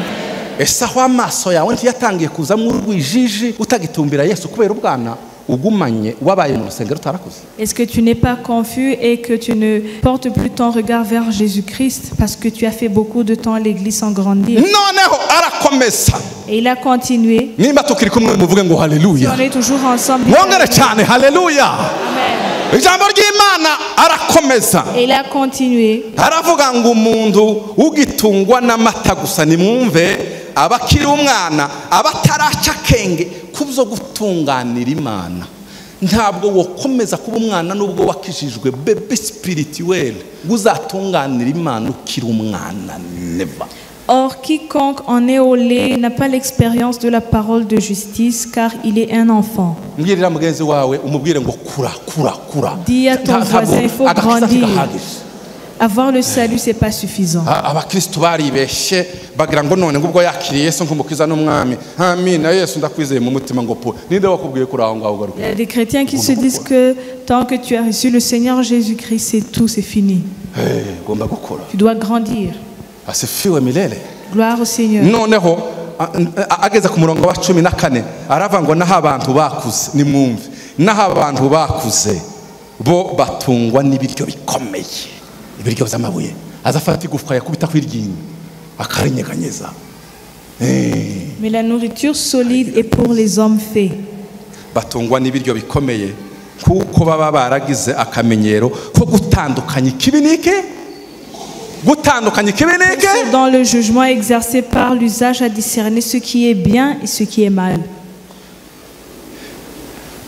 ese aho amaso yawe ntiyatangiye kuzamo urwijiji utagitumbira Yesu kubera ubwana ugumanye wabaye mu rusengero utarakuze Est-ce que tu n'es pas confus et que tu ne portes plus ton regard vers Jésus-Christ parce que tu as fait beaucoup de temps à l'église sans grandir? noneho arakomeza Et il a continué. nimba tukiri kumwe muvuge ngo Si haleluya on est toujours ensemble, dites mwongere Amen. cyane haleluya Amen. ijambo ry'Imana arakomeza Et il a continué. aravuga ngo umuntu ugitungwa n'amata gusa nimwumve abakiri umwana abataraca akenge kubyo gutunganira Imana ntabwo wokomeza kuba umwana nubwo wakijijwe bebe spirituel uzatunganira Imana ukiri umwana never. Or, quiconque en est au lait n'a pas l'expérience de la parole de justice, car il est un enfant. mbwirira mugenzi wawe umubwire ngo kura kura kura Dis à ton voisin, il faut agakiza grandir. ntigahagije. Avoir le salut, c'est pas suffisant. abakristo baribeshye bagira ngo none ngubwo yakiriye Yesu nk'umukiza n'umwami amina Yesu ndakwizeye mu mutima ngo po ninde wakubwiye kuri aho ngaho ugaruka Il y a des chrétiens qui se disent que tant que tu as reçu le Seigneur Jésus-Christ, c'est tout, c'est fini. ugomba gukora Tu dois grandir. asifiwe milele Gloire au Seigneur. noneho ageze ku murongo wa 14 aravuga ngo naho abantu bakuze nimwumve naho abantu bakuze bo batungwa n'ibiryo bikomeye ibiryo by'amabuye azafata igufwa yakubita kw'iryinyo akarinyeganyeza Mais la nourriture solide est pour les hommes faits. batungwa n'ibiryo bikomeye kuko baba baragize akamenyero ko gutandukanya ikibi n'iki gutandukanya ikibi n'iki Dans le jugement exercé par l'usage à discerner ce qui est bien et ce qui est mal.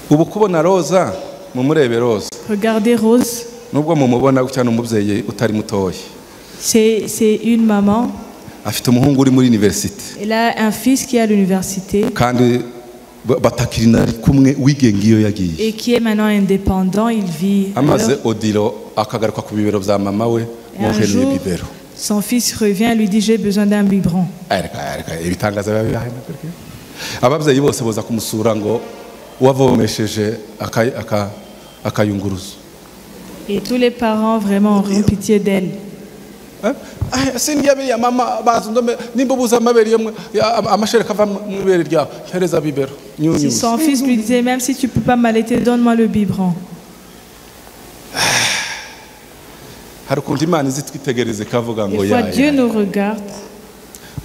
ubu kubona Roza mumurebe Roza Regardez Rose, nubwo mumubona gutya n'umubyeyi utari mutoya c'est une maman. afite umuhungu uri muri university Elle a un fils qui est à l'université. kandi batakiri nari kumwe wigenga iyo yagiye et qui est maintenant indépendant, il vit amaze ailleurs. odilo akagaruka ku bibero bya mama we Et un muhe jour, n'ibibero son fils revient et lui dit j'ai besoin d'un biberon. ibitangaza biba birahe ababyeyi bose boza kumusura ngo wavomesheje akayunguruzo Et tous les parents vraiment auront pitié d'elle. sindya biriya mama bazi ndome nimba ubuze amabere yemwe amashereka ava mu ibere ryawe hereza bibero Si nyunyuza son fils lui disait même si tu peux pas m'allaiter, donne-moi le biberon. hari ukuntu imana izi twitegereze ikavuga ngo Des fois Dieu nous regarde.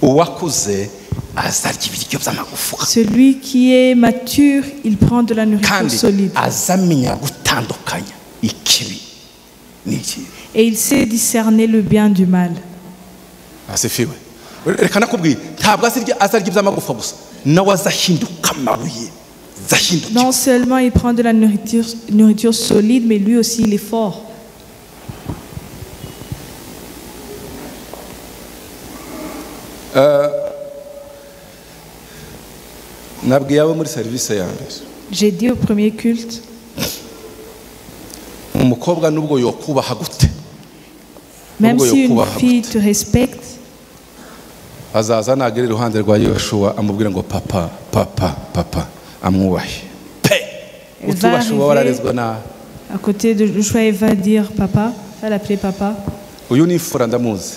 uwakuze azarya ibiryo by'amagufa Celui qui est mature, il prend de la nourriture kandi solide. azamenya gutandukanya ikibi n'iki Et il sait discerner le bien du mal. asifiwe reka nakubwiye ntabwo azarya iby'amagufa gusa nawe azahinduka amabuye zahinduka Non seulement il prend de la nourriture solide, mais lui aussi il est fort. nabwiye abo muri serivisi ya mbere J'ai dit au premier culte, umukobwa nubwo yokubaha gute même Nubwo si une yokubaha fille gute te respecte, azaza nagera iruhande rwa Yoshuwa amubwire ngo papa papa papa amwubahe pe Elle va utubasha uba arriver. wararezwe nabi à côté de Joshua, elle va dire papa, elle va l'appeler papa. uyu ni imfura ndamuzi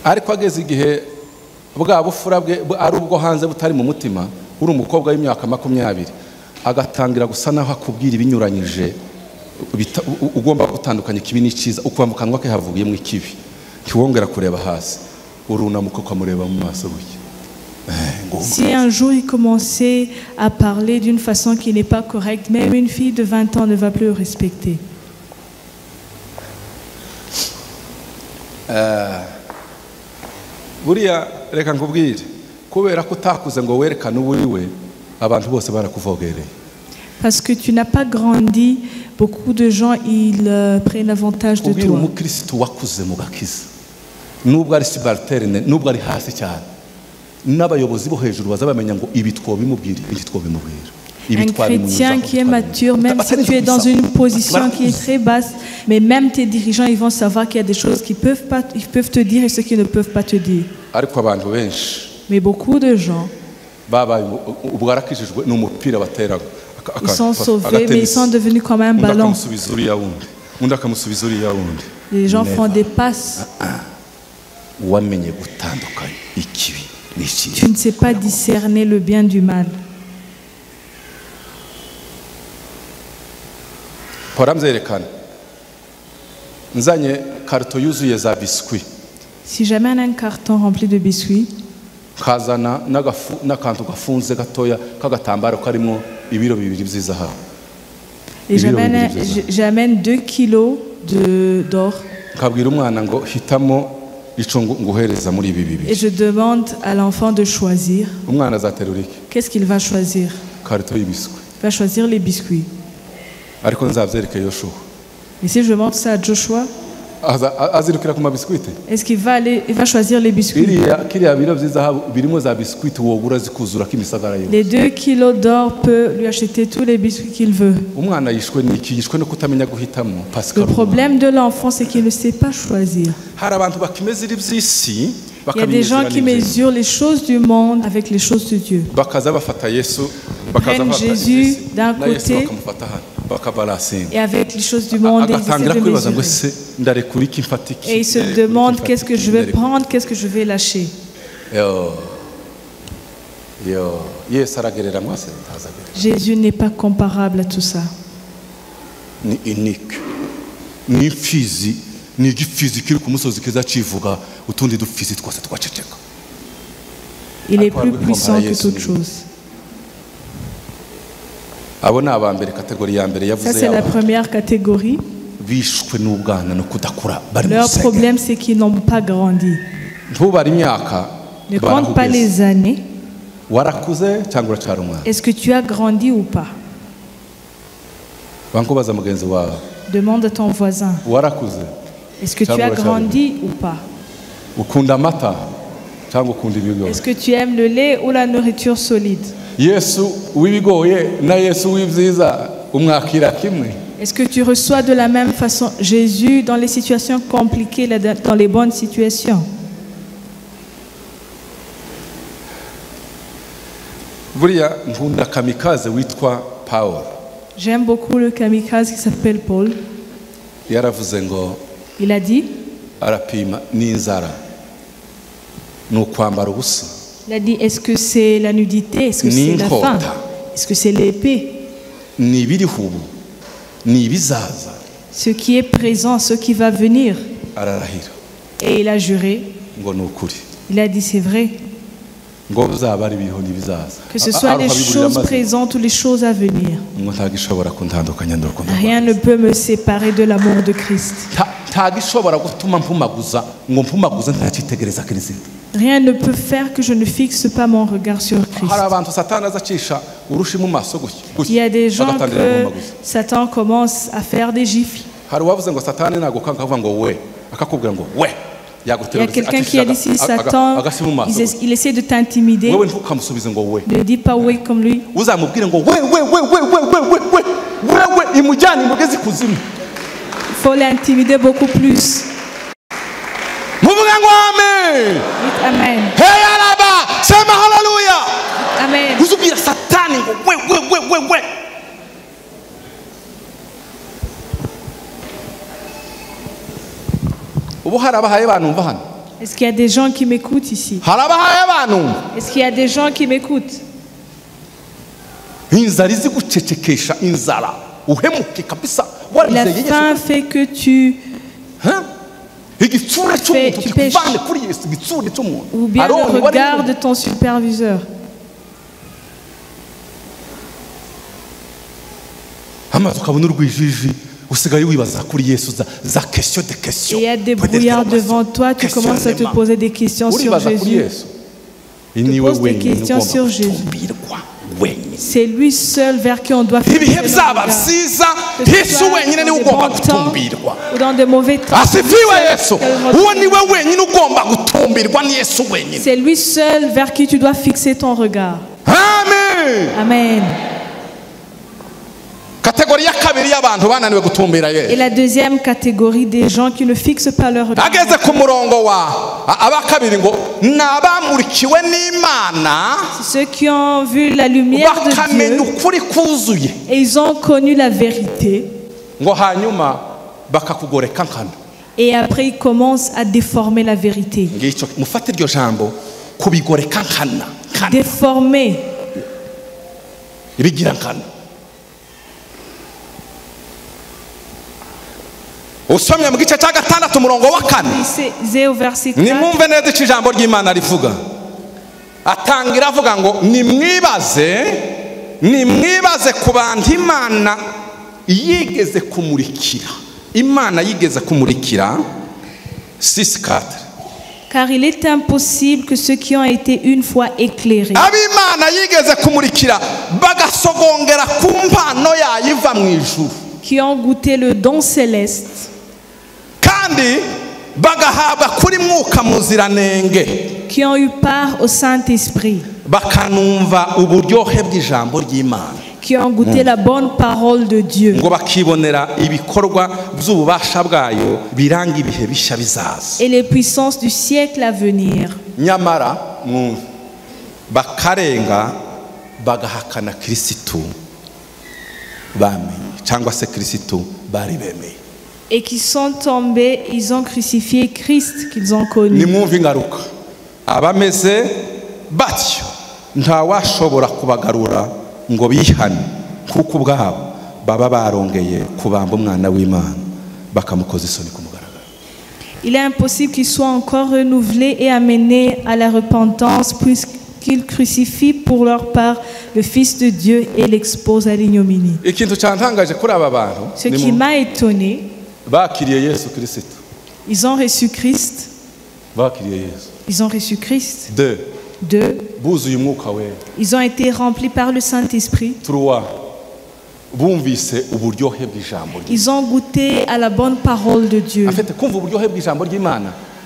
ariko ageze igihe bwa bufura bwe ari ubwo hanze butari mu mutima uri umukobwa w'imyaka 20 agatangira gusa naho akubwira ibinyuranyije ugomba gutandukanya ikibi n'icyiza ukuva mu kanwa ke havugiyemo ikibi ntiwongera kureba hasi urunamuka ukamureba mu maso gutya Si un jour il commençait à parler d'une façon qui n'est pas correcte, même une fille de 20 ans ne va plus le respecter. buriya reka nkubwire kubera ko utakuze ngo werekane uwo uri we abantu bose barakuvogereye Parce que tu n'as pas grandi, beaucoup de gens ils prennent avantage de kubwira toi. umukristo wakuze mu gakiza nubwo ari subalterne nubwo ari hasi cyane n'abayobozi bo hejuru bazabamenya ngo ibi twobimubwira ibi twobimubwira Un chrétien qui est mature, même si tu es dans une position qui est très basse, mais même tes dirigeants, ils vont savoir qu'il y a des choses qu'ils peuvent te dire et ceux qui ne peuvent pas te dire. ariko abantu benshi Mais beaucoup de gens, babaye ubwo arakijijwe n'umupira batera ils sont sauvés, mais ils sont devenus comme un ballon. undi akamusubiza uriya wundi Les gens font des passes. wamenye gutandukanya ikibi n'icyiza Tu ne sais pas discerner le bien du mal. hora mzerekana nzanye karito yuzuye za biswi Si jamais on a un carton rempli de biscuits, kazana n'akantu gafunze gatoya k'agatambaro karimo ibiro 2 by'izahabu et j'amène 2 kilos d'or, kabwira umwana ngo hitamo ico nguhereza muri ibi et bibiri je demande à l'enfant de choisir. umwana azaterura iki Qu'est-ce qu'il va choisir? karito y'ibiswi Il va choisir les biscuits. ariko nzabyereke Yoshuwa Et si je montre ça à Joshua, azirukira ku mabiskwite est-ce qu'il va choisir les biscuits? kiriya biro by'izahabu birimo za biskwite wogura zikuzura k'imisagara yose Les 2 kilos d'or peut lui acheter tous les biscuits qu'il veut. umwana yishwe no kutamenya guhitamo Le Pascal problème de l'enfant, c'est qu'il ne sait pas choisir. hari abantu bakimezira iby'isi Il y a des gens qui mesurent les choses du monde avec les choses de Dieu. bakaza bafata Yesu Prennent Jésus d'un na Yesu côté bakamufata hano bakabarasinga et avec les choses du monde, ils agatangira essaient de kwibaza ngo mesurer. ese ndarekura iki mfata iki Et ils se demandent qu'est-ce que je vais prendre, qu'est-ce que je vais lâcher. Yesu aragerera mwase ntazagerera Jésus n'est pas comparable à tout ça. ni unique ni imfizi ni igifizi kiri ku musozi kiza civuga utundi dufizi twose twaceceka Il est plus puissant que toute chose. abo ni abambere kategori ya mbere Ça, yavuze c'est la yabo première catégorie. bishwe n'ubwana no kudakura bari Leur musenge problème, c'est qu'ils n'ont pas grandi. ntubara imyaka Ne compte pas barahugeze. les années. warakuze cyangwa uracyari umwana Est-ce que tu as grandi ou pas? bankubaza mugenzi wawe Demande à ton voisin. warakuze Est-ce que tu as grandi ou pas? ukunda amata cyangwa ukunda ibiryo Est-ce que tu aimes le lait ou la nourriture solide? yesu w'ibigoye na yesu w'ibyiza umwakira kimwe? Est-ce que tu reçois de la même façon Jésus dans les situations compliquées, dans les bonnes situations? buriya nkunda kamikaze witwa Paul. J'aime beaucoup le kamikaze qui s'appelle Paul. yaravuze ngo Il a dit, arapima n'inzara n'ukwambara ubusa il a dit, est-ce que c'est la nudité? Est-ce que c'est la faim? Est-ce que c'est l'épée? ni ibiriho ubu ni ibizaza. Ce qui est présent, ce qui va venir. ararahira Et il a juré. ngo ni ukuri Il a dit, c'est vrai. ngo bizaba ari ibiriho n'ibizaza. Que ce soit les choses présentes ou les choses à venir. ngo ntagishobora kuntandukanya n'urukundo. Rien ne peut me séparer de l'amour de Christ. ntagishobora gutuma mpumaguza ngo mpumaguze ntacyitegereza Kristo. Rien ne peut faire que je ne fixe pas mon regard sur Christ. hari abantu satani azacisha urushi mu maso gutya. Il y a des gens que Satan commence à faire des gifles. hari uwavuze ngo satani nagukanga akavuga ngo we akakubwira ngo we. Il y a quelqu'un qui a dit si Satan, il essaie de t'intimider. Ne dis pas oui comme lui. Il faut l'intimider beaucoup plus. Dites Amen. Amen. Est-ce qu'il y a des gens qui m'écoutent ici? Est-ce qu'il y a des gens qui m'écoutent? La faim fait que tu pêches. Ou bien le regard de ton superviseur. Et il y a des brouillards devant toi, tu commences à te poser des questions sur Jésus. Tu te poses des questions sur Jésus. C'est lui seul vers qui on doit faire ou dans des mauvais temps. C'est lui seul vers qui tu dois fixer ton regard. Amen. Et la deuxième catégorie des gens qui ne fixent pas leur regard. Ceux qui ont vu la lumière de Dieu et ils ont connu la vérité. Et après ils commencent à déformer la vérité. Déformer. usomye mu gice cya gatandatu umurongo wa 4 nimwumve neza icyo ijambo ry'Imana rivuga. atangira avuga ngo nimwibaze ku bantu Imana yigeze kumurikira. Imana yigeze kumurikira 6:4. Car il est impossible que ceux qui ont été une fois éclairés, ab'Imana yigeze kumurikira bagasogongera ku mpano yayiva mu ijuru, qui ont goûté le don céleste, qui ont eu part au Saint-Esprit, qui ont goûté la bonne parole de Dieu, et les puissances du siècle à venir. Et qui sont tombés, ils ont crucifié Christ qu'ils ont connu. Il est impossible qu'ils soient encore renouvelés et amenés à la repentance puisqu'ils crucifient pour leur part le Fils de Dieu et l'exposent à l'ignominie. Ce qui m'a étonné, ils ont reçu Christ. Ils ont reçu Christ. 2. Ils ont été remplis par le Saint-Esprit. 3. Ils ont goûté à la bonne parole de Dieu.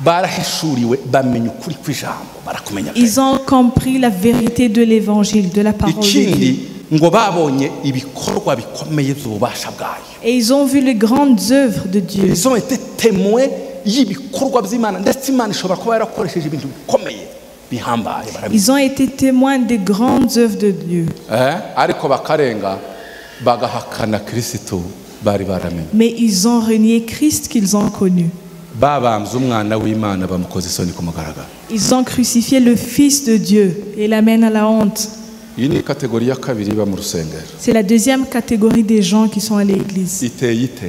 barahishuriwe bamenya ukuri kw'ijambo barakumenya. Ils ont compris la vérité de l'évangile, de la parole de Dieu. Ikindi ngo babonye ibikorwa bikomeye by'ububasha bwayo. Et ils ont vu les grandes œuvres de Dieu. Ils ont été témoins y'ibikorwa by'Imana ndetse Imana ishobora kuba yarakoresheje ibintu bikomeye bihambaye. Ils ont été témoins des grandes œuvres de Dieu. Ariko bakarenga bagahakana Kristo bari baramenye. Mais ils ont renié Christ qu'ils ont connu. Babambye umwana w'Imana bamukoze isoni ku mugaragaro. Ils ont crucifié le Fils de Dieu et l'amènent à la honte. Iyi ni kategori ya kabiri iba mu rusengero. C'est la deuxième catégorie des gens qui sont à l'église. Iteye ite?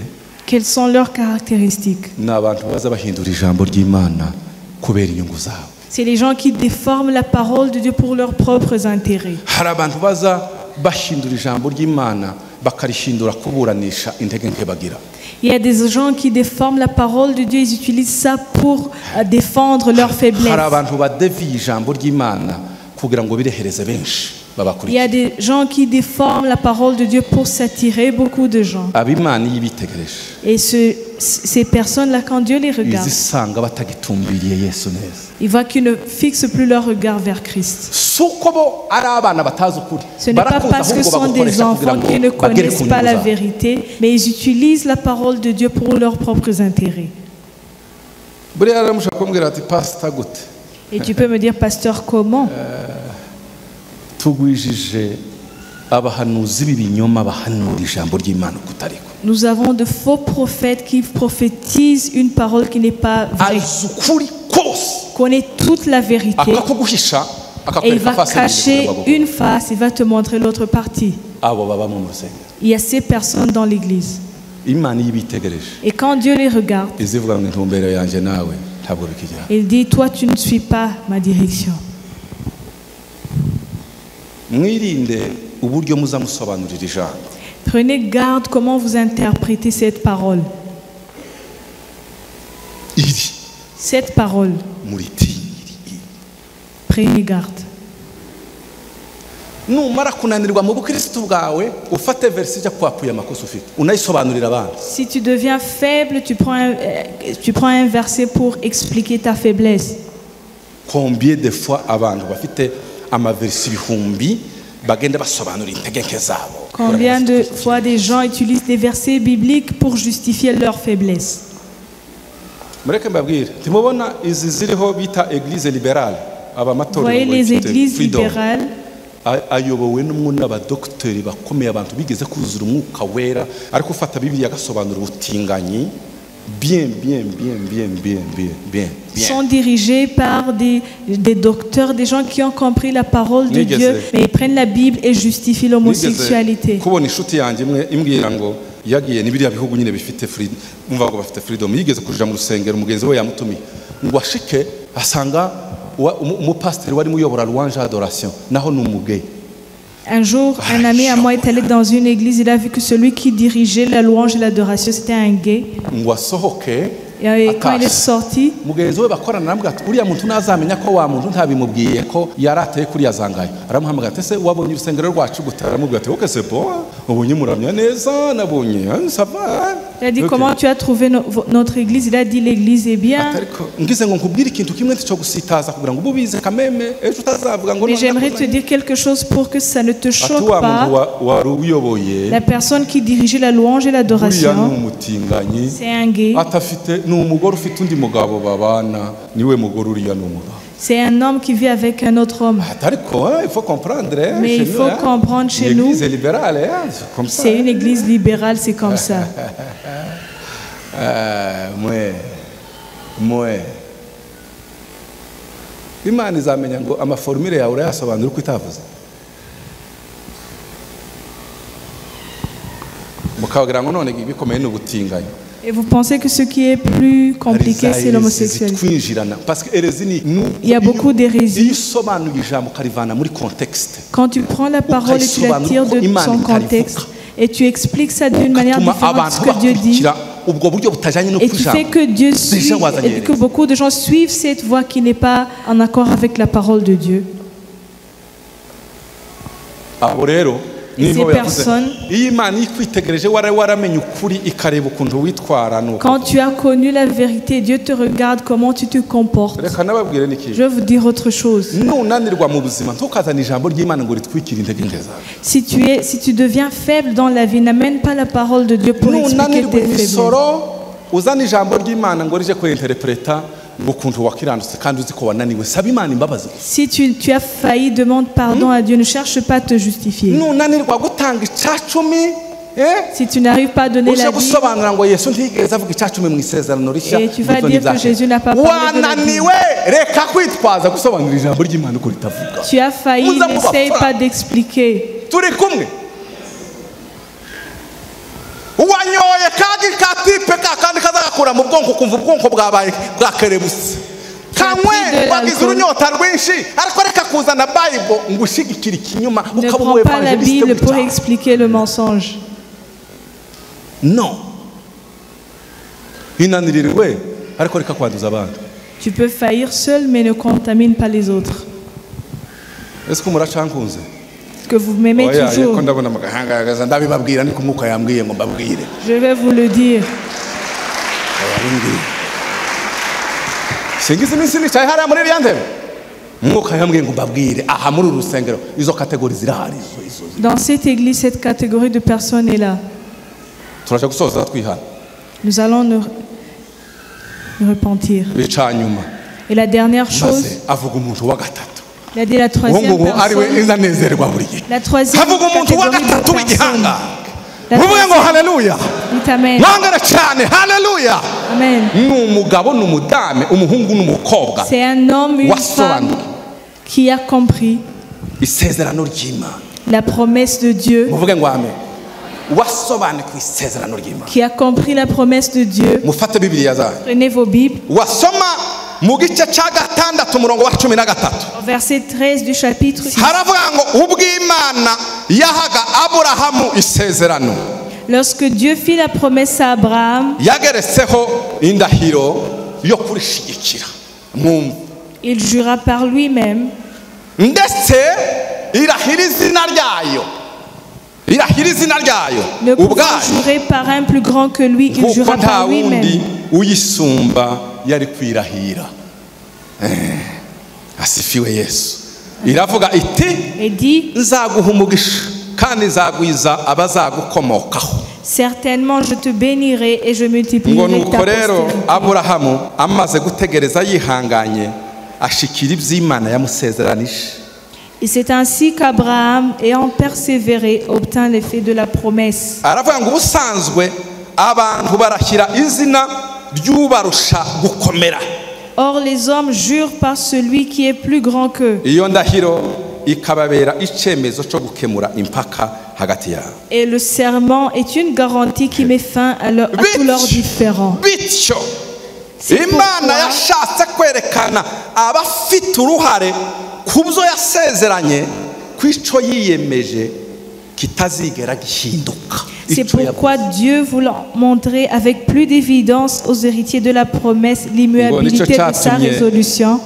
Quelles sont leurs caractéristiques? Ni abantu baza bahindura ijambo ry'Imana kubera inyungu zabo. C'est les gens qui déforment la parole de Dieu pour leurs propres intérêts. Hari abantu baza bahindura ijambo ry'Imana bakarishindura kuburanisha intege nke bagira. Il y a des gens qui déforment la parole de Dieu, ils utilisent ça pour défendre leurs faiblesses. Hari abantu badeviye ijambo ry'Imana kugira ngo birehereze benshi. Il y a des gens qui déforment la parole de Dieu pour s'attirer beaucoup de gens. Ab'Imana iyo ibitegereje. Et ces personnes-là, quand Dieu les regarde, izisanga batagitumbiriye Yesu neza. ils voient qu'ils ne fixent plus leur regard vers Christ. Ce n'est pas parce que ce sont des enfants qui ne connaissent pas la vérité, mais ils utilisent la parole de Dieu pour leurs propres intérêts. Et tu peux me dire, pasteur, comment? Nous avons de faux prophètes qui prophétisent une parole qui n'est pas vraie. Connaît toute la vérité et il va cacher une face, il va te montrer l'autre partie. Il y a ces personnes dans l'église. Et quand Dieu les regarde, il dit, toi tu ne suis pas ma direction. Prenez garde comment vous interprétez cette parole. Cette parole. Prenez garde. Si tu deviens faible, tu prends un verset pour expliquer ta faiblesse. Combien de fois Combien de fois des gens utilisent des versets bibliques pour justifier leur faiblesse? Vous voyez les églises libérales? Sont dirigés par des docteurs, des gens qui ont compris la parole de Dieu, mais ils prennent la Bible et justifient l'homosexualité. yagiye ni biriya bihugu nyine bifite freedom umva ngo bafite freedom yigeze kuja mu rusengero mugenzi we yamutumiye ngo ashike asanga umupasiteri wari muyobora louange adoration naho numugay. Un jour, un ami à moi est allé dans une église, il a vu que celui qui dirigeait la louange et l'adoration, c'était un gay. Et quand il est sorti, il a dit, comment tu as trouvé notre église? Il a dit, l'église est bien. Mais j'aimerais te dire quelque chose pour que ça ne te choque pas. La personne qui dirigeait la louange et l'adoration, c'est un gay. C'est un homme qui vit avec un autre homme. Mais il faut comprendre chez nous, c'est une église libérale, c'est comme ça. Imana izamenya ngo amaformule yawe urayasobanura uko itavuze mukagira ngo none bikomeye n'ubutinganyi. Et vous pensez que ce qui est plus compliqué, c'est l'homosexualité? Il y a beaucoup d'hérésies. Quand tu prends la parole et tu la tires de son contexte et tu expliques ça d'une manière différente de ce que Dieu dit, et tu fais que Dieu suit, et que beaucoup de gens suivent cette voie qui n'est pas en accord avec la parole de Dieu. Et ces personnes, iyo Imana ikwitegereje waramenye ukuri ikareba ukuntu witwara nuko. quand tu as connu la vérité, Dieu te regarde comment tu te comportes. Reka nababwire niki. Je vais vous dire autre chose. Nunanirwa mu buzima ntukazana ijambo ry'Imana ngo ritwikire intege nke zawe. Si tu deviens faible dans la vie, n'amène pas la parole de Dieu pour expliquer tes faiblesses. Uzana ijambo ry'Imana ngo rije kwinterpreta ukuntu wakirandutse kandi uzi ko wananiwe. Saba Imana imbabazi. Si tu as failli, demande pardon à Dieu. Ne cherche pas à te justifier. Nunanirwa gutanga icacumi. Si tu n'arrives pas à donner la vie, et tu vas dire que Jésus n'a pas parlé de la vie. Tu as failli, n'essaye pas d'expliquer. Ne prends pas la Bible pour expliquer le mensonge. Non. Tu peux faillir seul, mais ne contamine pas les autres. Est-ce que vous m'aimez toujours? Je vais vous le dire. Dans cette église, cette catégorie de personnes est là. Nous allons nous repentir. Et la dernière chose, il a dit la troisième personne. La troisième catégorie de personnes. Hallelujah. Amen. Amen. C'est un homme, une femme qui a compris la promesse de Dieu. Qui a compris la promesse de Dieu. Prenez vos Bibles. Au verset 13 du chapitre 6. Lorsque Dieu fit la promesse à Abraham, il jura par lui-même. Ne pouvant jurer par un plus grand que lui, il jura par lui-même. Et dit, certainement je te bénirai et je multiplierai ta postérité. Et c'est ainsi qu'Abraham, ayant persévéré, obtint l'effet de la promesse. Or les hommes jurent par celui qui est plus grand qu'eux. Et le serment est une garantie qui met fin à tous leurs différends. C'est pourquoi Dieu voulant montrer avec plus d'évidence aux héritiers de la promesse l'immuabilité de sa résolution,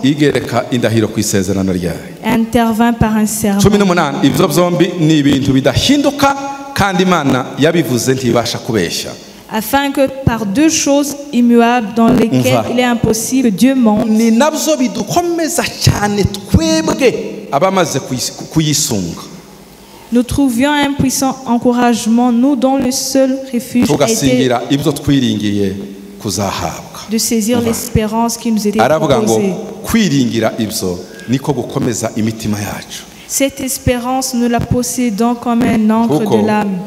intervint par un serment. Afin que par deux choses immuables dans lesquelles il est impossible que Dieu mente, nous trouvions un puissant encouragement, nous dont le seul refuge était de saisir l'espérance qui nous était proposée. Cette espérance, nous la possédons comme un ancre de l'âme.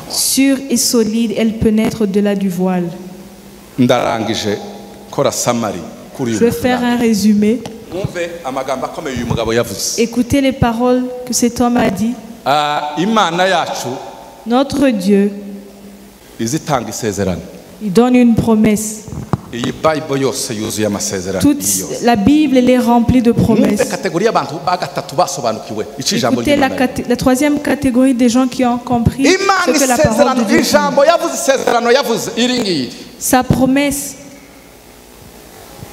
Sûre et solide, elle pénètre au-delà du voile. Je vais faire un résumé. Écoutez les paroles que cet homme a dit. Notre Dieu, il donne une promesse. Toute la Bible elle est remplie de promesses. Écoutez la troisième catégorie des gens qui ont compris ce que la parole de Dieu dit. Sa promesse,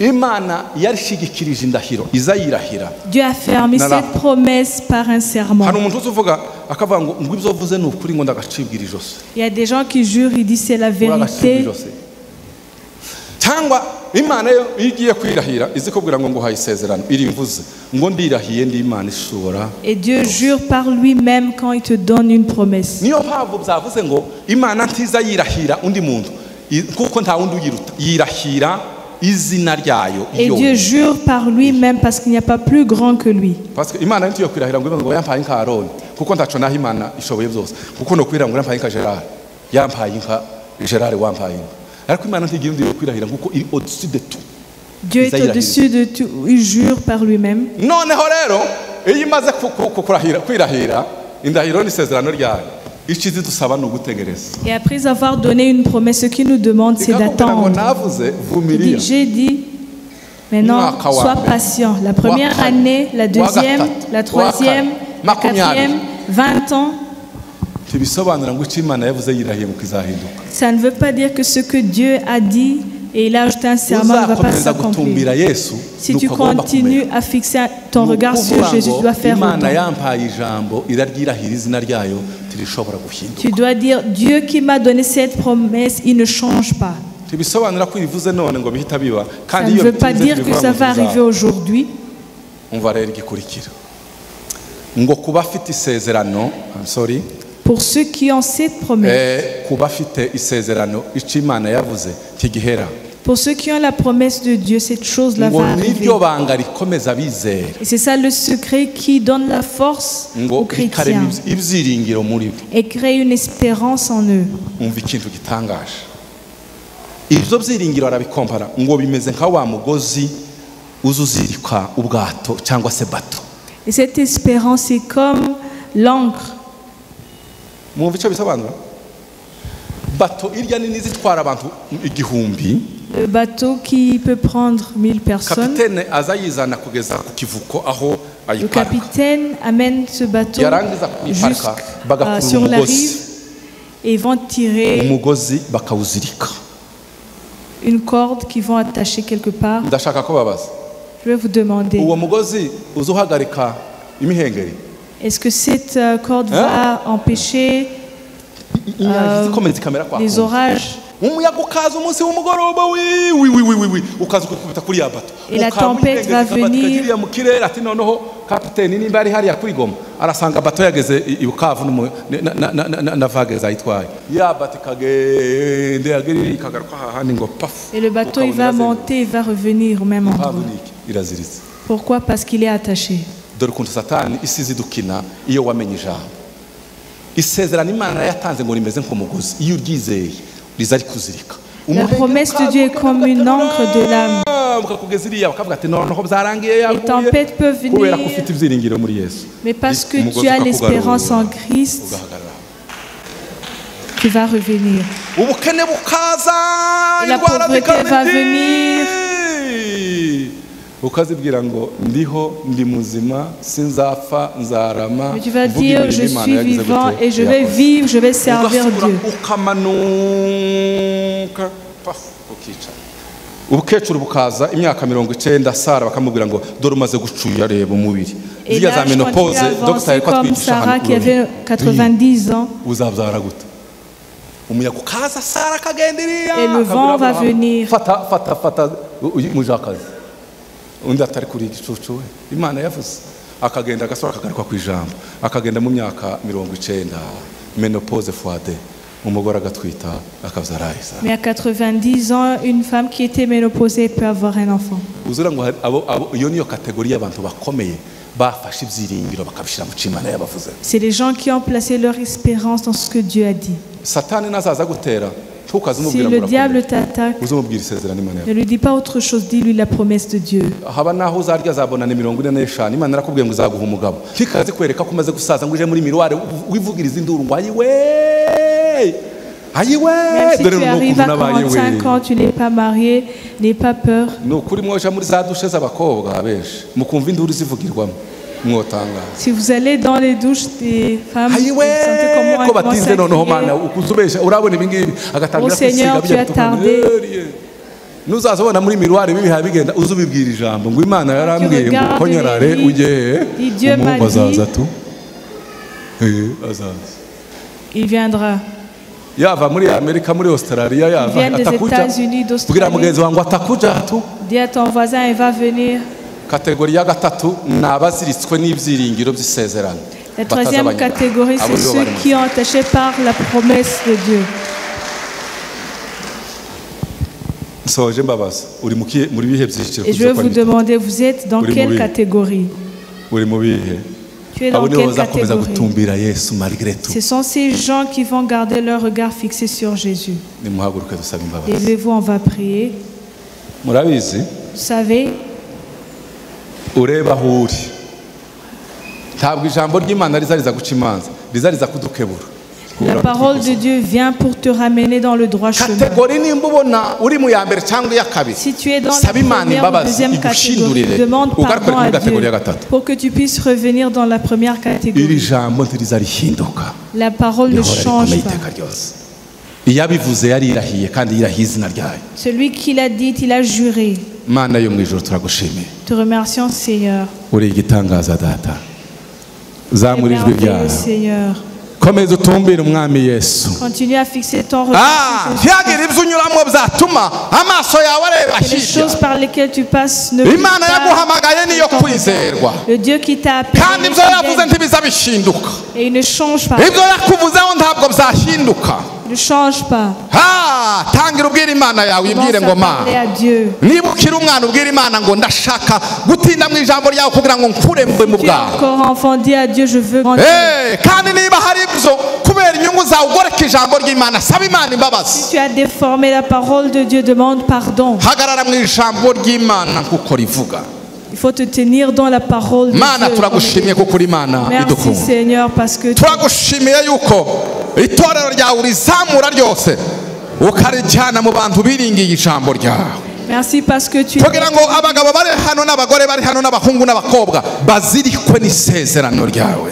Imana yarishigikirije indahiro iza yirahira. Dieu a fermé cette promesse par un serment. Hari umuntu uvuga akavuga ngo ibyo uvuze ni ukuri ngo ndagacibwira ijose. Il y a des gens qui jurent, ils disent c'est la vérité. Cyangwa Imana yo igiye kwirahira izikubwira ngo nguhaye isezerano iri mvuze ngo ndirahiye ndi Imana ishobora. Et Dieu jure par lui-même quand il te donne une promesse. Niyo mpamvu byavuze ngo Imana ntiza yirahira undi muntu kuko nta wundi uyiruta, yirahira izina ryayo. Et Dieu jure par lui-même parce qu'il n'y a pas plus grand que lui. Parce que Imana ntiyo kwirahira ngo yampaye inka Aroni kuko ntaco naho Imana ishoboye byose kuko no kwirahira ngo yampaye inka Gerard yampaye inka Gerard wampaye inka. Alors Imana ntigira undi kwirahira kuko iri au-dessus de tout. Dieu est au-dessus de tout, il jure par lui-même. Noneho rero iyo imaze kwirahira indahiro n'isezerano ryayo. Et après avoir donné une promesse, ce qu'il nous demande, c'est d'attendre. J'ai dit, maintenant, sois patient. La première année, la deuxième, la troisième, la quatrième, 20 ans. Ça ne veut pas dire que ce que Dieu a dit et il a ajouté un serment ne va pas s'accomplir. Si tu continues à fixer ton regard sur Jésus, tu dois faire autant. Tu dois dire, Dieu qui m'a donné cette promesse, il ne change pas. Ça ne veut pas dire que ça va arriver aujourd'hui. Pour ceux qui ont cette promesse, pour ceux qui ont la promesse de Dieu, cette chose-là va arriver. Et c'est ça le secret qui donne la force aux chrétiens et crée une espérance en eux. Et cette espérance est comme l'encre. Le bateau qui peut prendre 1000 personnes. Le capitaine amène ce bateau jusqu'à sur la rive et ils vont tirer une corde qu'ils vont attacher quelque part. Je vais vous demander, est-ce que cette corde va empêcher les orages? Et la tempête va venir. Et le bateau il va monter, il va revenir au même endroit. Pourquoi? Parce qu'il est attaché. La promesse de Dieu est comme une encre de l'âme. Les tempêtes peuvent venir, mais parce que tu as l'espérance en Christ, tu vas revenir. Et la pauvreté va venir. Mais tu vas dire, je suis vivant et je vais vivre, je vais servir Dieu. Et là, je continue à avancer comme Sarah qui avait 90 ans. Et le vent va venir. undi atari kuri igicucu Imana yavuze akagenda agasora akagaruka ku ijambo akagenda mu myaka 90 menopause fois 2 umugore agatwita akavyara Isaka. Mais à 90 ans une femme qui était ménopausée peut avoir un enfant. Uzura ngo iyo niyo kategori y'abantu bakomeye bafashe ibyiringiro bakabishira mu cimana yabavuze. C'est les gens qui ont placé leur espérance dans ce que Dieu a dit. Satani nazaza gutera. Si le diable t'attaque, ne lui dis pas autre chose, dis-lui la promesse de Dieu. Même si tu arrives à 45 ans, tu n'es pas marié, n'aie pas peur. Si vous allez dans les douches des femmes, vous sentez comment elles commencent à crier. Oh Seigneur, tu as tardé. nuzazobona muri miruwari bibiha bigenda uzubibwira ijambo ngo Imana yarambwiye ngo konyorare uje umuhungu azaza tu azaza. Il viendra. Yava muri Amerika muri Australia yava vient des États-Unis, d'Australie. Kugira mugenzi wangu atakuja tu. Dis à ton voisin, il va venir. Kategori ya gatatu nabaziritswe n'ivyiringiro by'isezerano. La troisième catégorie, c'est ceux qui ont attachés par la promesse de Dieu. Et je vais vous demander, vous êtes dans quelle catégorie? Tu es dans quelle catégorie? Ce sont ces gens qui vont garder leur regard fixé sur Jésus. Levez-vous, on va prier. Vous savez, la parole de Dieu vient pour te ramener dans le droit chemin. Si tu es dans la première ou deuxième catégorie, demande pardon à Dieu pour que tu puisses revenir dans la première catégorie. La parole ne change pas. Celui qui l'a dit, il a juré. Te remercions, Seigneur. Merveilleux, Seigneur. Continue à fixer ton regard sur les choses par lesquelles tu passes ne le Dieu qui t'a appelé et il ne change pas. Ne change pas. Parlez à Dieu. Tu es encore enfant, dis à Dieu, je veux grandir. Si tu as déformé la parole de Dieu, demande pardon. Il faut te tenir dans la parole de Dieu. Merci Seigneur parce que merci parce que tu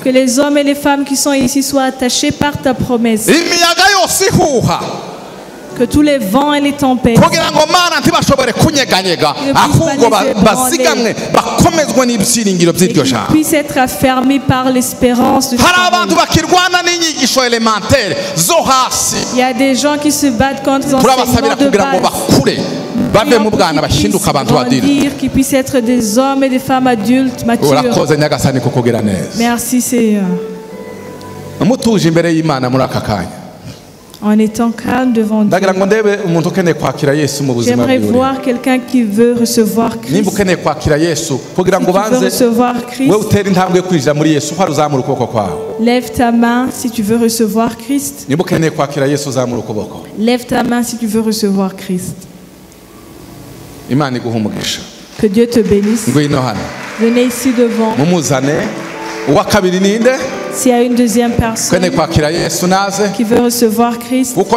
que les hommes et les femmes qui sont ici soient attachés par ta promesse. Que tous les vents et les tempêtes puissent être affermis par l'espérance de ta parole. Il y a des gens qui se battent contre les enseignements de base. Qui puissent être des hommes et des femmes adultes matures. Merci Seigneur. En étant calme devant Dieu. J'aimerais voir quelqu'un qui veut recevoir Christ. Si tu veux recevoir Christ, lève ta main si tu veux recevoir Christ. Lève ta main si tu veux recevoir Christ. Que Dieu te bénisse. Venez ici devant. S'il y a une deuxième personne qui veut recevoir Christ, parce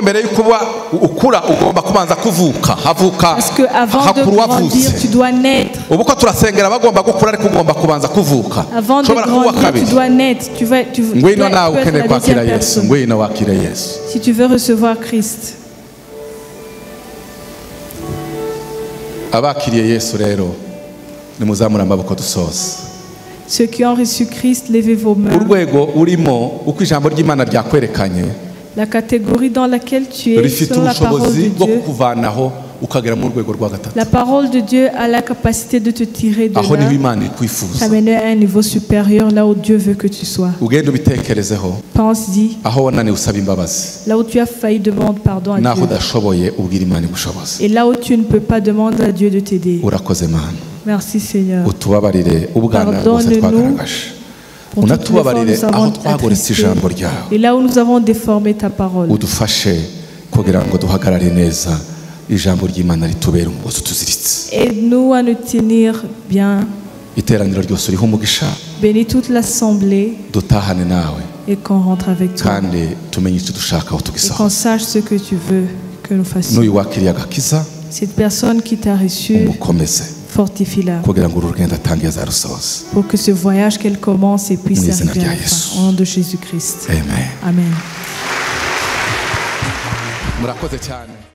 qu'avant de grandir, tu dois naître. Avant de grandir, tu dois naître. Tu dois être la deuxième personne. Si tu veux recevoir Christ. Ceux qui ont reçu Christ, levez vos mains. La catégorie dans laquelle tu es, selon la parole de Dieu, la parole de Dieu a la capacité de te tirer de là, t'amener à un niveau supérieur, là où Dieu veut que tu sois. Pense-y. Là où tu as failli, demande pardon à Dieu. Et là où tu ne peux pas, demande à Dieu de t'aider. Merci Seigneur. Pardonne-nous pour toutes les fois où nous avons attristé. Et là où nous avons déformé ta parole. Aide-nous à nous tenir bien. Bénis toute l'assemblée et qu'on rentre avec toi. Et qu'on sache ce que tu veux que nous fassions. Cette personne qui t'a reçu, fortifie-la pour que ce voyage qu'elle commence et puisse arriver à la fin. Au nom de Jésus-Christ. Amen. Amen.